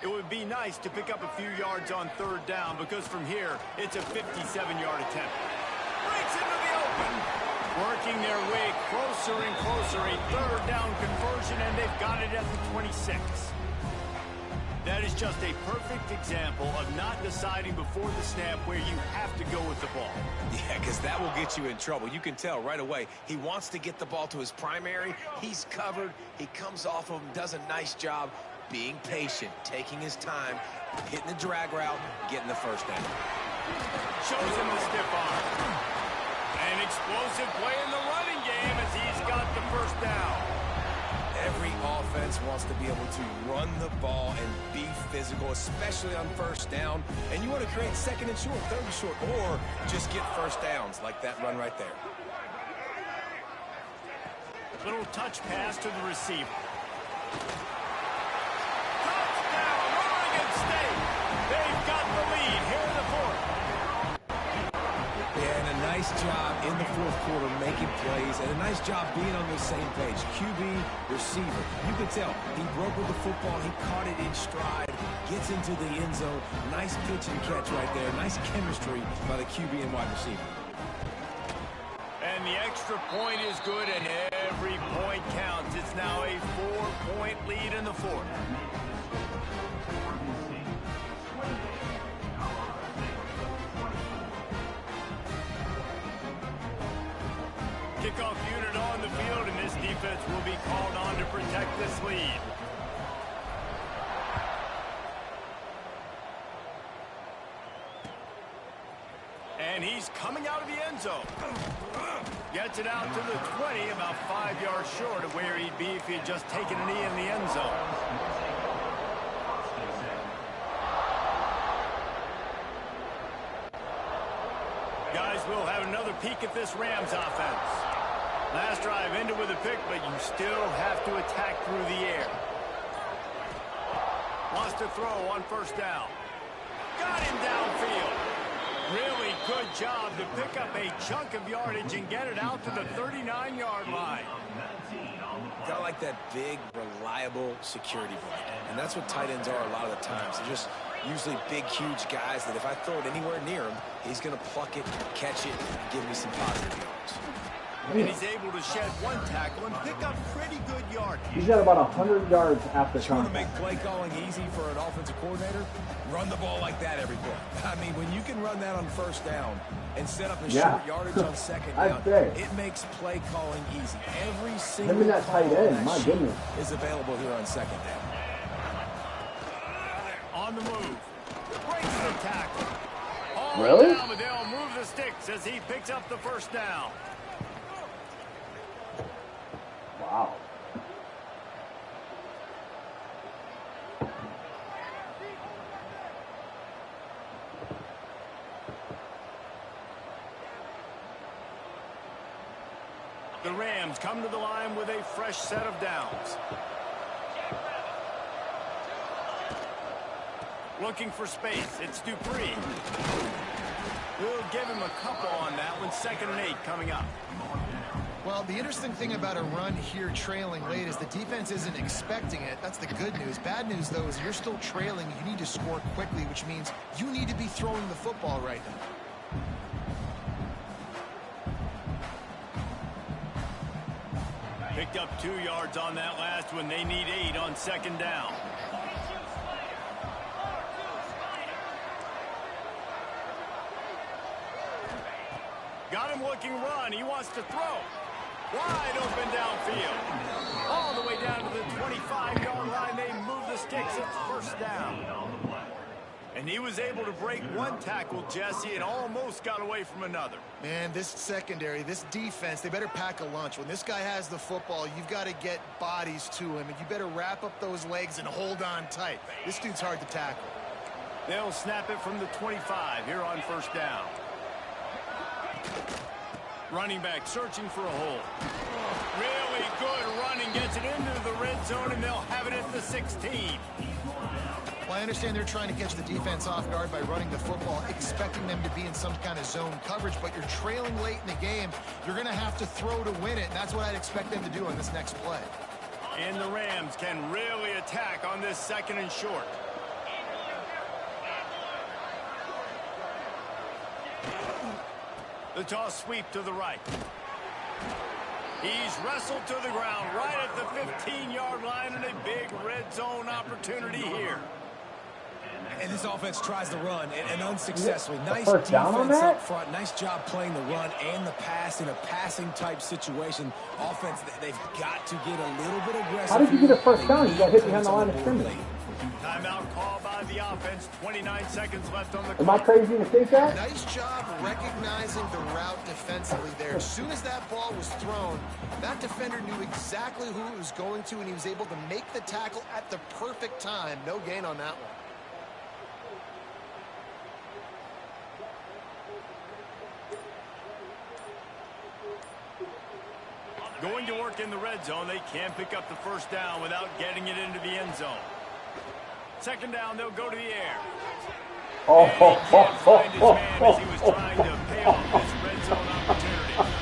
It would be nice to pick up a few yards on 3rd down because from here, it's a 57-yard attempt. Breaks into the open. Working their way closer and closer, a 3rd down conversion, and they've got it at the 26. That is just a perfect example of not deciding before the snap where you have to go with the ball. Yeah, because that will get you in trouble. You can tell right away. He wants to get the ball to his primary. He's covered. He comes off of him, does a nice job being patient, taking his time, hitting the drag route, getting the first down. Shows him the stiff arm. An explosive play in the running game as he's got the first down. Every offense wants to be able to run the ball and be physical, especially on first down. And you want to create 2nd and short, 3rd and short, or just get first downs like that run right there. Little touch pass to the receiver. Touchdown, Oregon State. They've got the lead here in the 4th. And a nice job in the 4th quarter making plays, and a nice job being on the same page. QB, receiver. You can tell he broke with the football. He caught it in stride, gets into the end zone. Nice pitch and catch right there. Nice chemistry by the QB and wide receiver. And the extra point is good, and every point counts. It's now a 4-point lead in the 4th. Kickoff unit on the field, and this defense will be called on to protect this lead. And he's coming out of the end zone. Gets it out to the 20, about 5 yards short of where he'd be if he had just taken a knee in the end zone. Guys, as we'll have another peek at this Rams offense. Last drive ended with a pick, but you still have to attack through the air. Wants to throw on first down. Got him downfield. Really good job to pick up a chunk of yardage and get it out to the 39-yard line. Got like that big, reliable security blanket. And that's what tight ends are a lot of the times. They're just usually big, huge guys that if I throw it anywhere near him, he's going to pluck it, catch it, and give me some positive yards. And he's able to shed one tackle and pick up pretty good yardage. He's got about 100 yards after Trying to contact. make play calling easy for an offensive coordinator? Run the ball like that every play. I mean, when you can run that on first down and set up a short yardage on second down, it makes play calling easy. Every single Him and that tight end, my goodness, is available here on second down. On the move. Breaks the tackle. All Really? down, but they'll move the sticks as he picks up the first down. Wow. The Rams come to the line with a fresh set of downs. Looking for space. It's Dupree. We'll give him a couple on that one. 2nd and 8 coming up. Well, the interesting thing about a run here trailing late is the defense isn't expecting it. That's the good news. Bad news, though, is you're still trailing. You need to score quickly, which means you need to be throwing the football right now. Picked up 2 yards on that last one. They need 8 on 2nd down. Got him looking run. He wants to throw. Wide open downfield. All the way down to the 25-yard line. They move the sticks. It's first down. And he was able to break one tackle, Jesse, and almost got away from another. Man, this secondary, this defense, they better pack a lunch. When this guy has the football, you've got to get bodies to him, and you better wrap up those legs and hold on tight. This dude's hard to tackle. They'll snap it from the 25 here on first down. Running back searching for a hole. Really good running. Gets it into the red zone, and they'll have it at the 16. Well, I understand they're trying to catch the defense off guard by running the football, expecting them to be in some kind of zone coverage, but you're trailing late in the game. You're going to have to throw to win it, and that's what I'd expect them to do on this next play. And the Rams can really attack on this 2nd and short. The toss sweep to the right. He's wrestled to the ground right at the 15-yard line, and a big red zone opportunity here. And this offense tries to run, and unsuccessfully. Nice first down on defense that? up front. Nice job playing the run and the pass in a passing-type situation. Offense, they've got to get a little bit aggressive. How did you get a first down? You got hit behind the line of scrimmage. Timeout called by the offense. 29 seconds left on the Am I clock. crazy to think that? Nice job recognizing the route defensively there. As soon as that ball was thrown, that defender knew exactly who it was going to, and he was able to make the tackle at the perfect time. No gain on that one. Going to work in the red zone. They can't pick up the first down without getting it into the end zone. 2nd down, they'll go to the air. Oh, And he can't find his man as he was trying to pay off this red zone opportunity.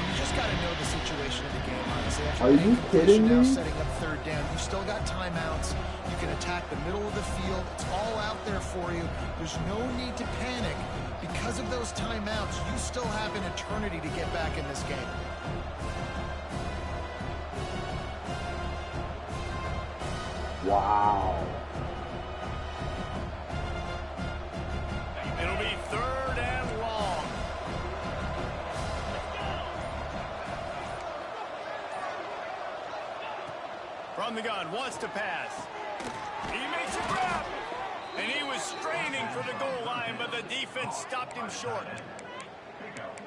You just got to know the situation of the game, honestly. After Are you kidding now me? setting up 3rd down, you still got timeouts. You can attack the middle of the field. It's all out there for you. There's no need to panic. Because of those timeouts, you still have an eternity to get back in this game. wow. It'll be 3rd and long. From the gun, wants to pass. He makes a grab. And he was straining for the goal line, but the defense stopped him short.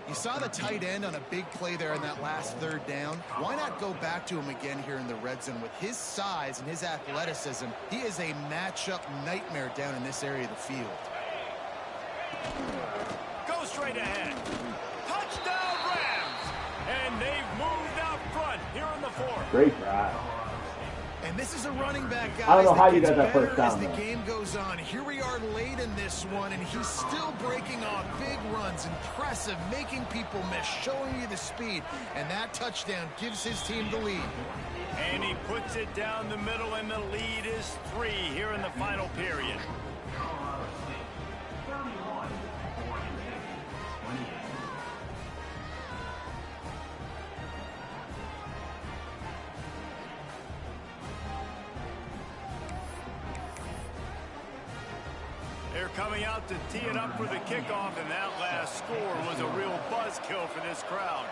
You saw the tight end on a big play there in that last 3rd down. Why not go back to him again here in the red zone? With his size and his athleticism, he is a matchup nightmare down in this area of the field. Go straight straight ahead. Touchdown Rams! And they've moved out front here in the fourth. Great drive. And this is a running back, guys. I don't know how you gets got that better first down, as the though. game goes on. Here we are late in this one, and he's still breaking off big runs. Impressive, making people miss, showing you the speed. And that touchdown gives his team the lead. And he puts it down the middle, and the lead is 3 here in the final period. Colorado State 31, Oregon State 28. They're coming out to tee it up for the kickoff, and that last score was a real buzzkill for this crowd.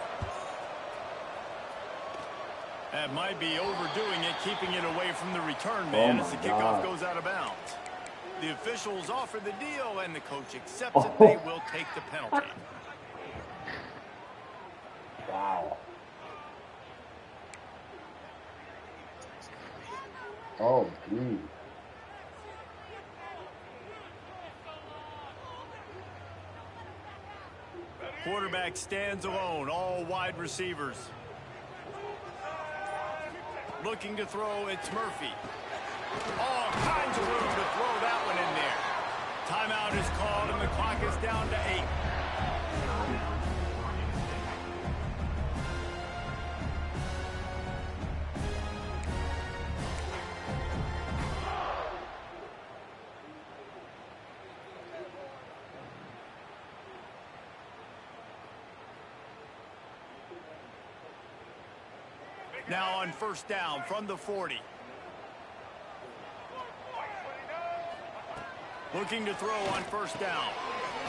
That might be overdoing it, keeping it away from the return man as the kickoff goes out of bounds. The officials offer the deal, and the coach accepts it. They will take the penalty. Wow. Oh, geez. Quarterback stands alone, all wide receivers. Looking to throw, it's Murphy. All kinds of room to throw that one in there. Timeout is called, and the clock is down to 8. Now on first down from the 40. Looking to throw on first down.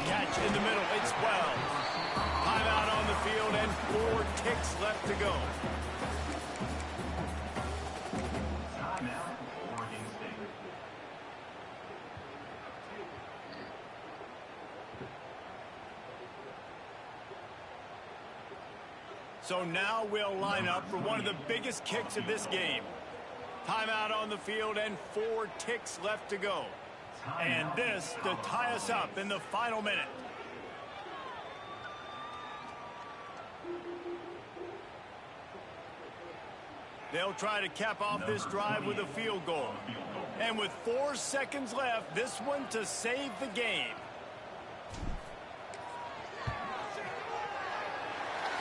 Catch in the middle. It's 12. Timeout on the field and 4 ticks left to go. Timeout, Oregon State. So now we'll line up for one of the biggest kicks of this game. Timeout on the field and 4 ticks left to go. And this to tie us up in the final minute. They'll try to cap off this drive with a field goal. And with 4 seconds left, this one to save the game.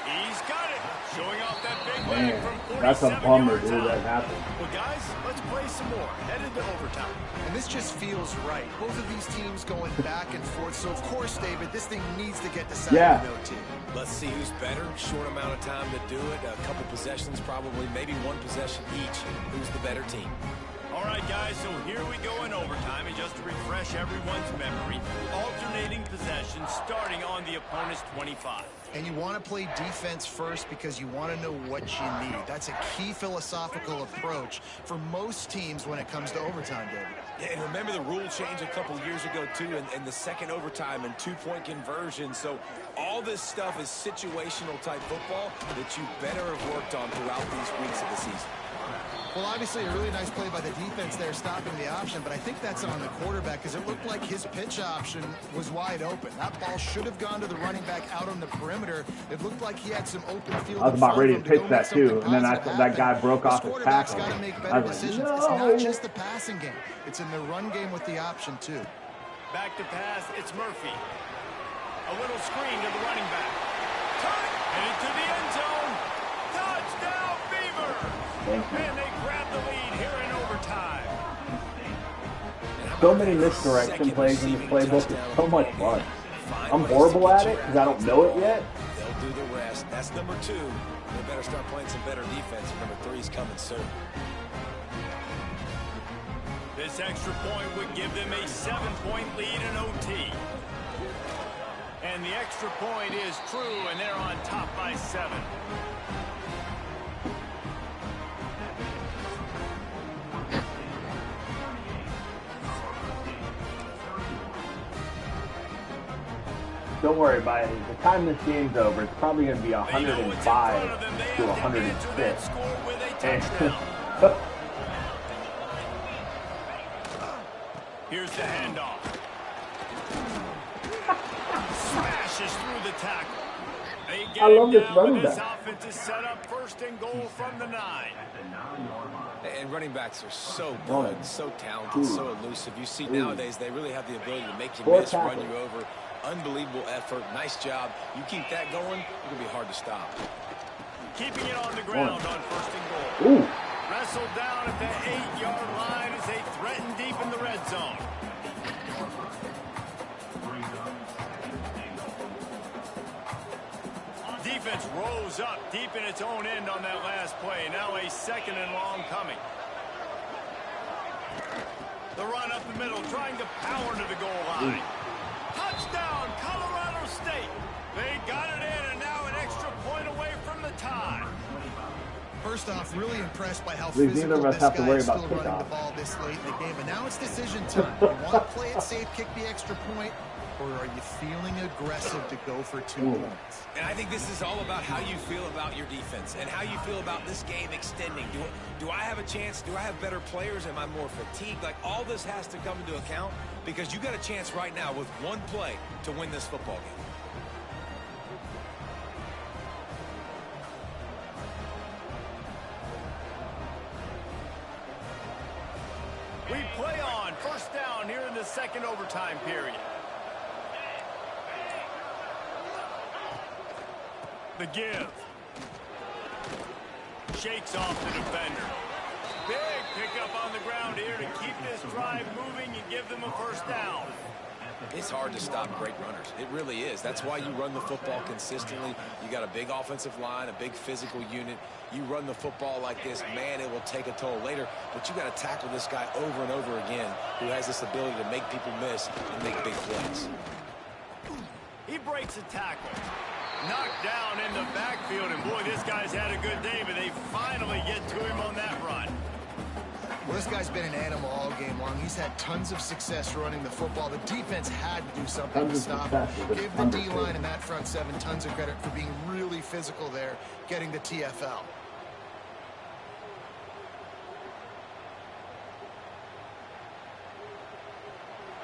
He's got it. Showing off that big leg from 47 That's a bummer, yards dude. out. That happened. Well, guys, let's play some more. Headed to overtime. And this just feels right. Both of these teams going back and forth. So, of course, David, this thing needs to get decided in OT. Let's see who's better. Short amount of time to do it. A couple possessions, probably maybe 1 possession each. Who's the better team? All right, guys, so here we go in overtime. And just to refresh everyone's memory, alternating possessions starting on the opponent's 25. And you want to play defense first because you want to know what you need. That's a key philosophical approach for most teams when it comes to overtime, David. Yeah, and remember the rule change a couple years ago, too, and the second overtime and 2-point conversion. So all this stuff is situational type football that you better have worked on throughout these weeks of the season. Well, obviously, a really nice play by the defense there, stopping the option, but I think that's on the quarterback because it looked like his pitch option was wide open. That ball should have gone to the running back out on the perimeter. It looked like he had some open field. I was about ready to pitch that too, and then that guy broke off his tackle. Got to make I better was like, decisions. no. It's not just the passing game. It's in the run game with the option, too. Back to pass, it's Murphy. A little screen to the running back. And into the end zone. Touchdown, Beaver! And they grab the lead here in overtime. So many misdirection plays in this playbook. It's so much fun. I'm horrible at it because I don't know it yet. They'll do the rest. That's number 2. They better start playing some better defense. Number 3's coming soon. This extra point would give them a 7-point lead in OT. And the extra point is true, and they're on top by 7. Don't worry, by the time this game's over, it's probably going to be 105 to 106. Here's the handoff. Smash pushes through the tackle. They get I love him this down, running but this back. offense is set up first and goal from the 9. And running backs are so good, so talented, so elusive. You see nowadays they really have the ability to make you miss, run you over. Unbelievable effort. Nice job. You keep that going, it's going to be hard to stop. Keeping it on the ground on first and goal. Ooh. Wrestled down at the 8-yard line as they threaten deep in the red zone. Defense rose up deep in its own end on that last play. Now a 2nd and long coming. The run up the middle, trying to power to the goal line. Touchdown, Colorado State. They got it in, and now an extra point away from the tie. First off, really impressed by how Neither physical of us this have to guy worry is still about running the kickoff. ball this late in the game. But now it's decision time. You want to play it safe, kick the extra point, or are you feeling aggressive to go for 2 points? And I think this is all about how you feel about your defense and how you feel about this game extending. Do I have a chance? Do I have better players? Am I more fatigued? Like, all this has to come into account because you got a chance right now with one play to win this football game. We play on first down here in the 2nd overtime period. The give. Shakes off the defender. Big pickup on the ground here to keep this drive moving and give them a first down. It's hard to stop great runners. It really is. That's why you run the football consistently. You got a big offensive line, a big physical unit. You run the football like this, man, it will take a toll later. But you got to tackle this guy over and over again who has this ability to make people miss and make big plays. He breaks a tackle. Knocked down in the backfield, and boy, this guy's had a good day, but they finally get to him on that run. Well, this guy's been an animal all game long. He's had tons of success running the football. The defense had to do something to stop him. Give the D-line and that front 7 tons of credit for being really physical there, getting the TFL.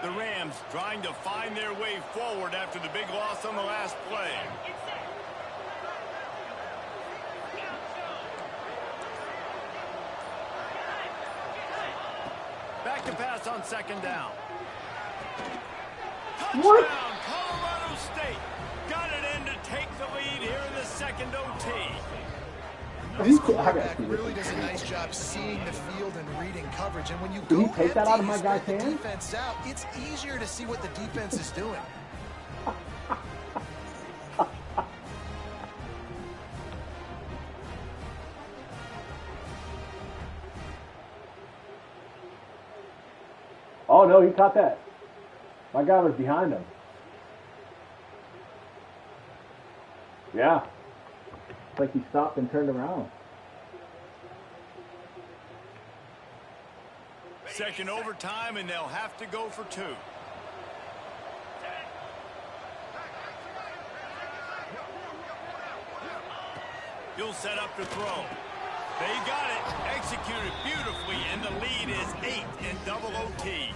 The Rams trying to find their way forward after the big loss on the last play. Back to pass on 2nd down. What? Touchdown, Colorado State. Got it in to take the lead here in the 2nd OT. This quarterback really does a nice job seeing the field and reading coverage. And when you Did he go take that out of empty, my you guy's spread the hand? defense out, it's easier to see what the defense is doing. Oh, no, he caught that. My guy was behind him. Yeah. It's like he stopped and turned around. 2nd overtime, and they'll have to go for 2. He'll set up to throw. They got it. Executed beautifully, and the lead is 8 in double OT.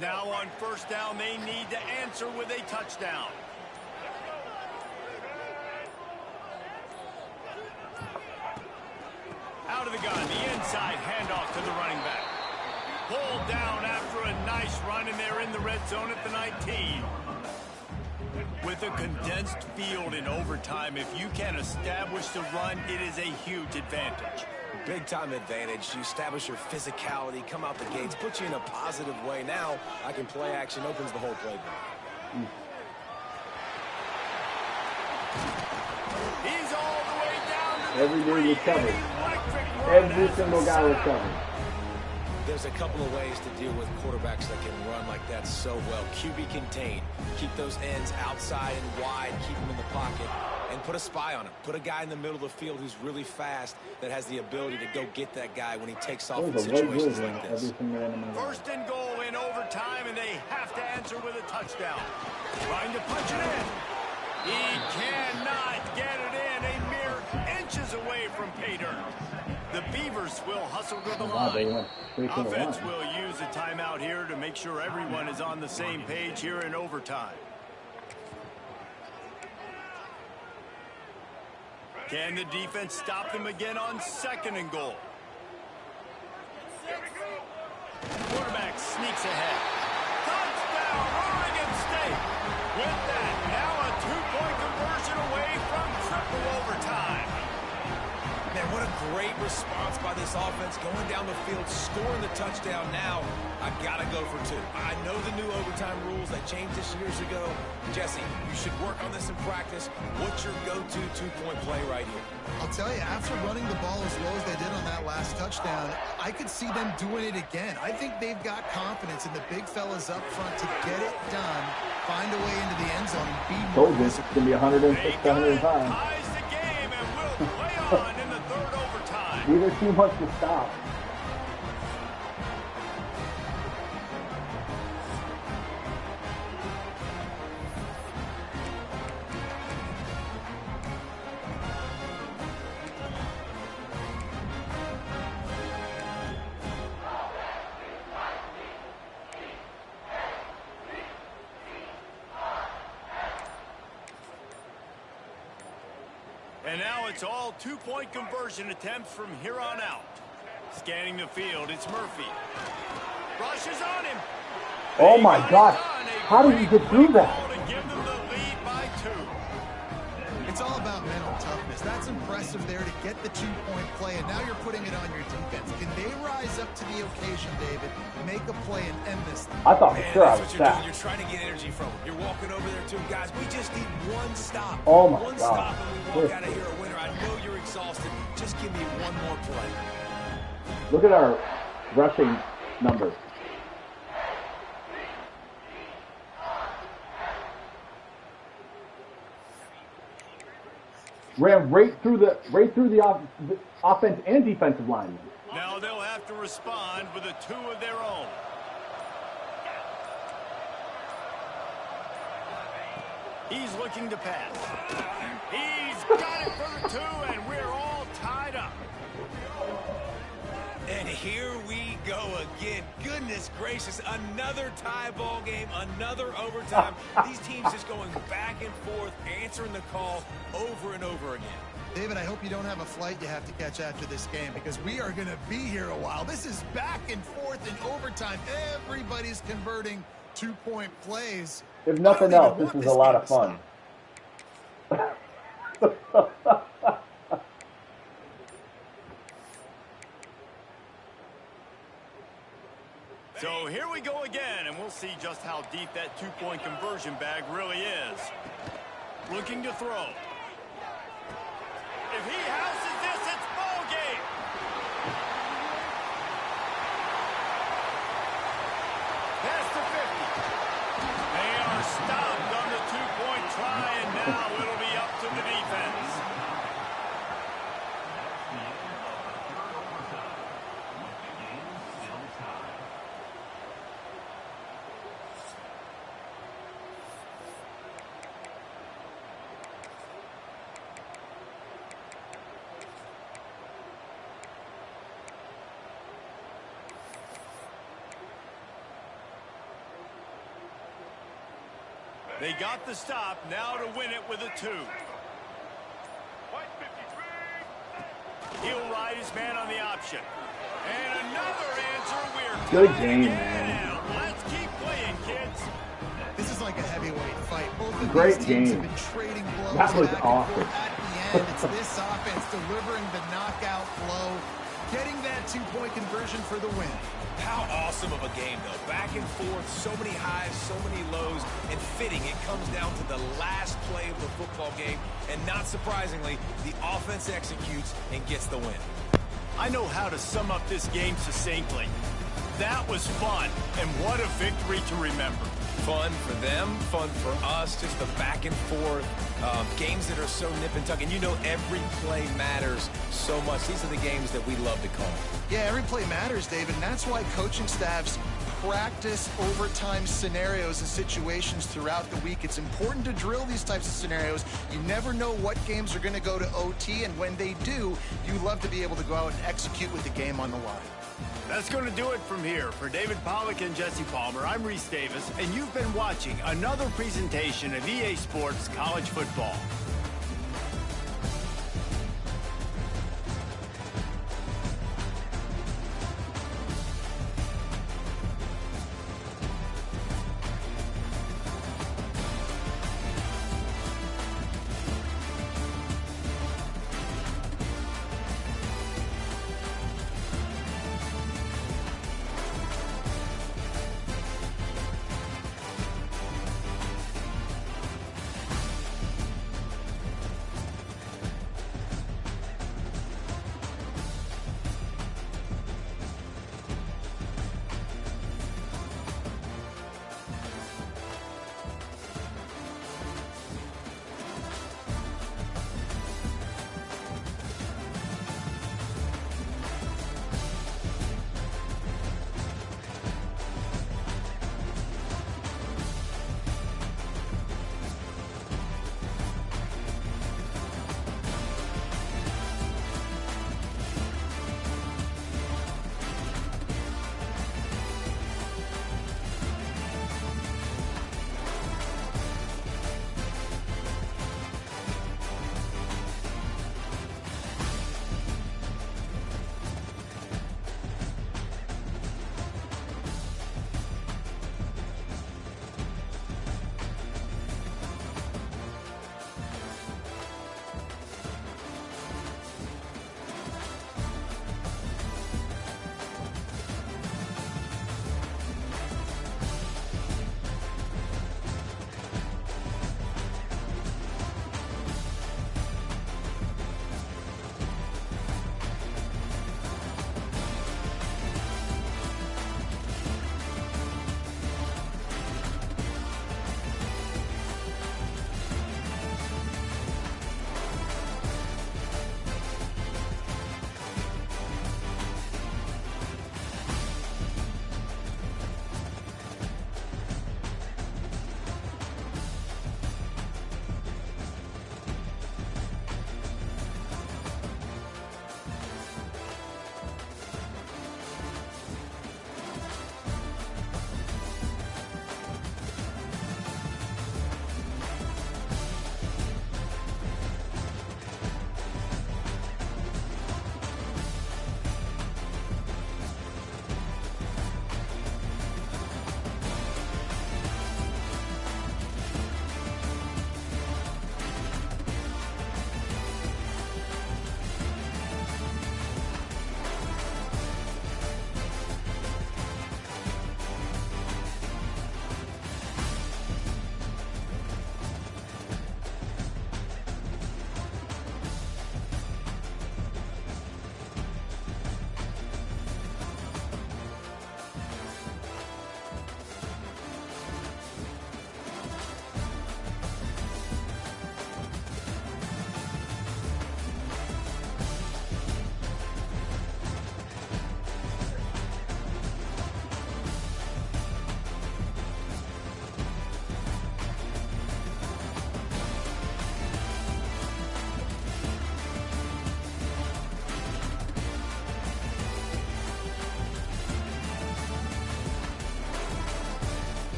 Now on first down, they need to answer with a touchdown. Out of the gun, the inside handoff to the running back. Pulled down after a nice run, and they're in the red zone at the 19. With a condensed field in overtime, if you can establish the run, it is a huge advantage. Big-time advantage. You establish your physicality, come out the gates, put you in a positive way. Now, I can play action, opens the whole playbook. He's all the way down to the Every dude was covered. electric run. Every single guy was covered. There's a couple of ways to deal with quarterbacks that can run like that so well. QB contain. Keep those ends outside and wide. Keep them in the pocket. and put a spy on him. Put a guy in the middle of the field who's really fast that has the ability to go get that guy when he takes off in situations like this. First and goal in overtime, and they have to answer with a touchdown. Trying to punch it in. He cannot get it in. A mere inches away from pay dirt. The Beavers will hustle to the line. Offense will use a timeout here to make sure everyone is on the same page here in overtime. Can the defense stop them again on second and goal? Quarterback sneaks ahead. Touchdown, Oregon State. With that, now a two-point conversion away from triple overtime. Man, what a great response by this offense. Going down the field, scoring the touchdown now. I gotta go for two. I know the new overtime rules that changed this years ago. Jesse, you should work on this in practice. What's your go-to two-point play right here? I'll tell you, after running the ball as low as they did on that last touchdown, I could see them doing it again. I think they've got confidence in the big fellas up front to get it done, find a way into the end zone, and be more. Told you, it's going to be 106, 105. Ties the game and will play on in the third overtime. Neither team wants to stop. And now it's all two-point conversion attempts from here on out. Scanning the field, it's Murphy. Rushes on him. Oh my gosh. How did he get through that? To give them the lead by 2. It's all about mental toughness. That's impressive there to get the two-point play, and now you're putting it on your defense. Can they rise up to the occasion, David, make a play and end this thing? I thought for sure I was That's what you're sacked. doing. You're trying to get energy from him. You're walking over there to him, guys. We just need one stop. Oh my one God. stop and we walk out of here a winner. I know you're exhausted. Just give me one more play. Look at our rushing numbers. Ran right through the offense and defensive line. Now they'll have to respond with a 2 of their own. He's looking to pass. He's got it for the 2, and we're all tied up. And here we go again. Goodness gracious, another tie ball game, another overtime. These teams just going back and forth, answering the call over and over again. David, I hope you don't have a flight you have to catch after this game, because we are going to be here a while. This is back and forth in overtime. Everybody's converting two-point plays. If nothing else, this is a lot of fun. So here we go again, and we'll see just how deep that two-point conversion bag really is. Looking to throw. If he houses this, it's ball game. Pass to 50. They are stopped on the two-point try, and now it'll be up to the defense. They got the stop, now to win it with a 2. He'll ride his man on the option. And another answer. We're Good game, man. Let's keep playing, kids. This is like a heavyweight fight. Both of Great these teams game. have been trading blows. That was back and awesome. forth. At the end, it's this offense delivering the knockout blow, getting that two-point conversion for the win. How awesome of a game, though. Back and forth, so many highs, so many lows, and fitting, it comes down to the last play of the football game, and not surprisingly, the offense executes and gets the win. I know how to sum up this game succinctly. That was fun, and what a victory to remember. Fun for them, fun for us, just the back and forth, games that are so nip and tuck. And you know every play matters so much. These are the games that we love to call. Yeah, every play matters, David, and that's why coaching staffs practice overtime scenarios and situations throughout the week. It's important to drill these types of scenarios. You never know what games are going to go to OT, and when they do, you love to be able to go out and execute with the game on the line. That's going to do it from here. For David Pollack and Jesse Palmer, I'm Reese Davis, and you've been watching another presentation of EA Sports College Football.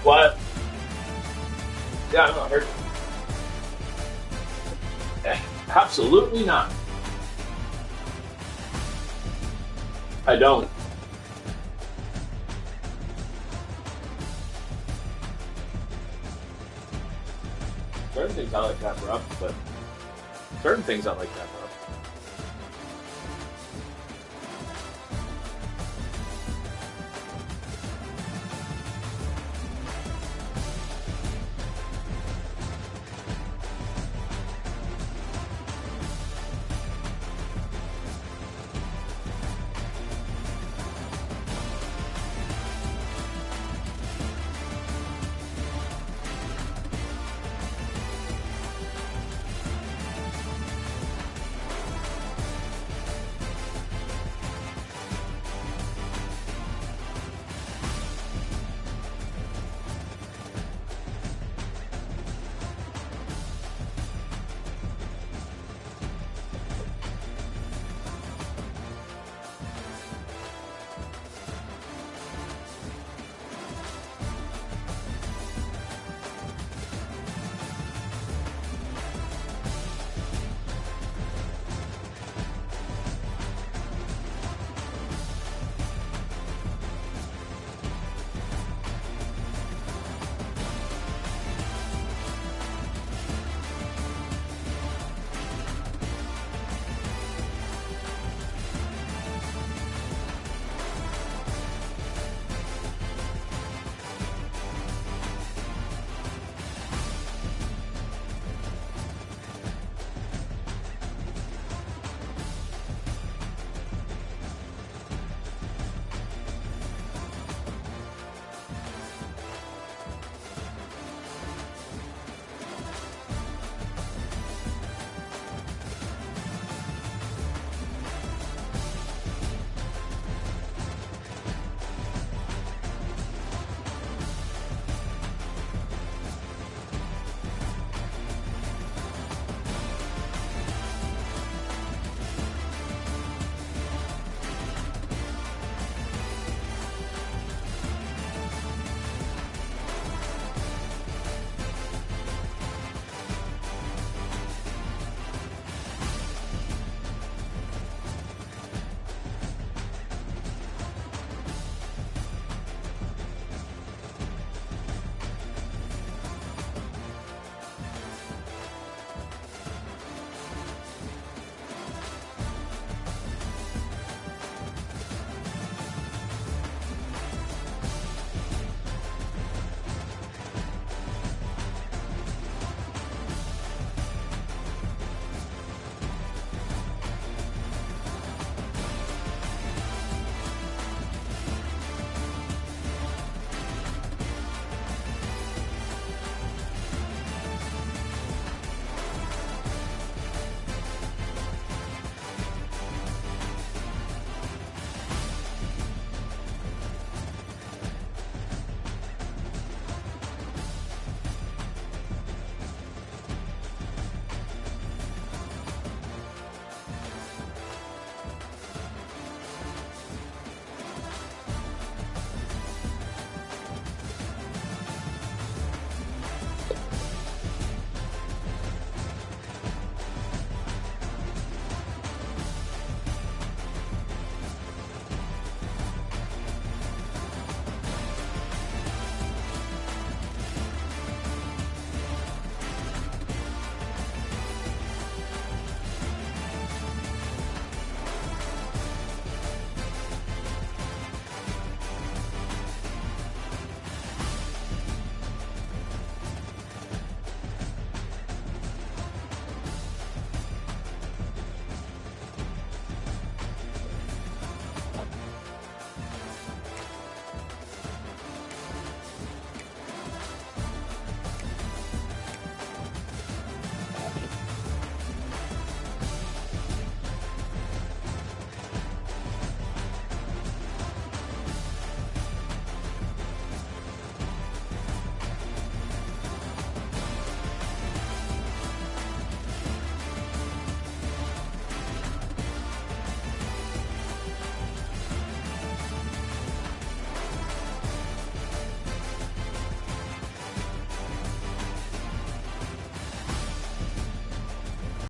What? Yeah, I know, I heard you. Absolutely not. I don't. Certain things I like to have rough, but certain things I like to have rough.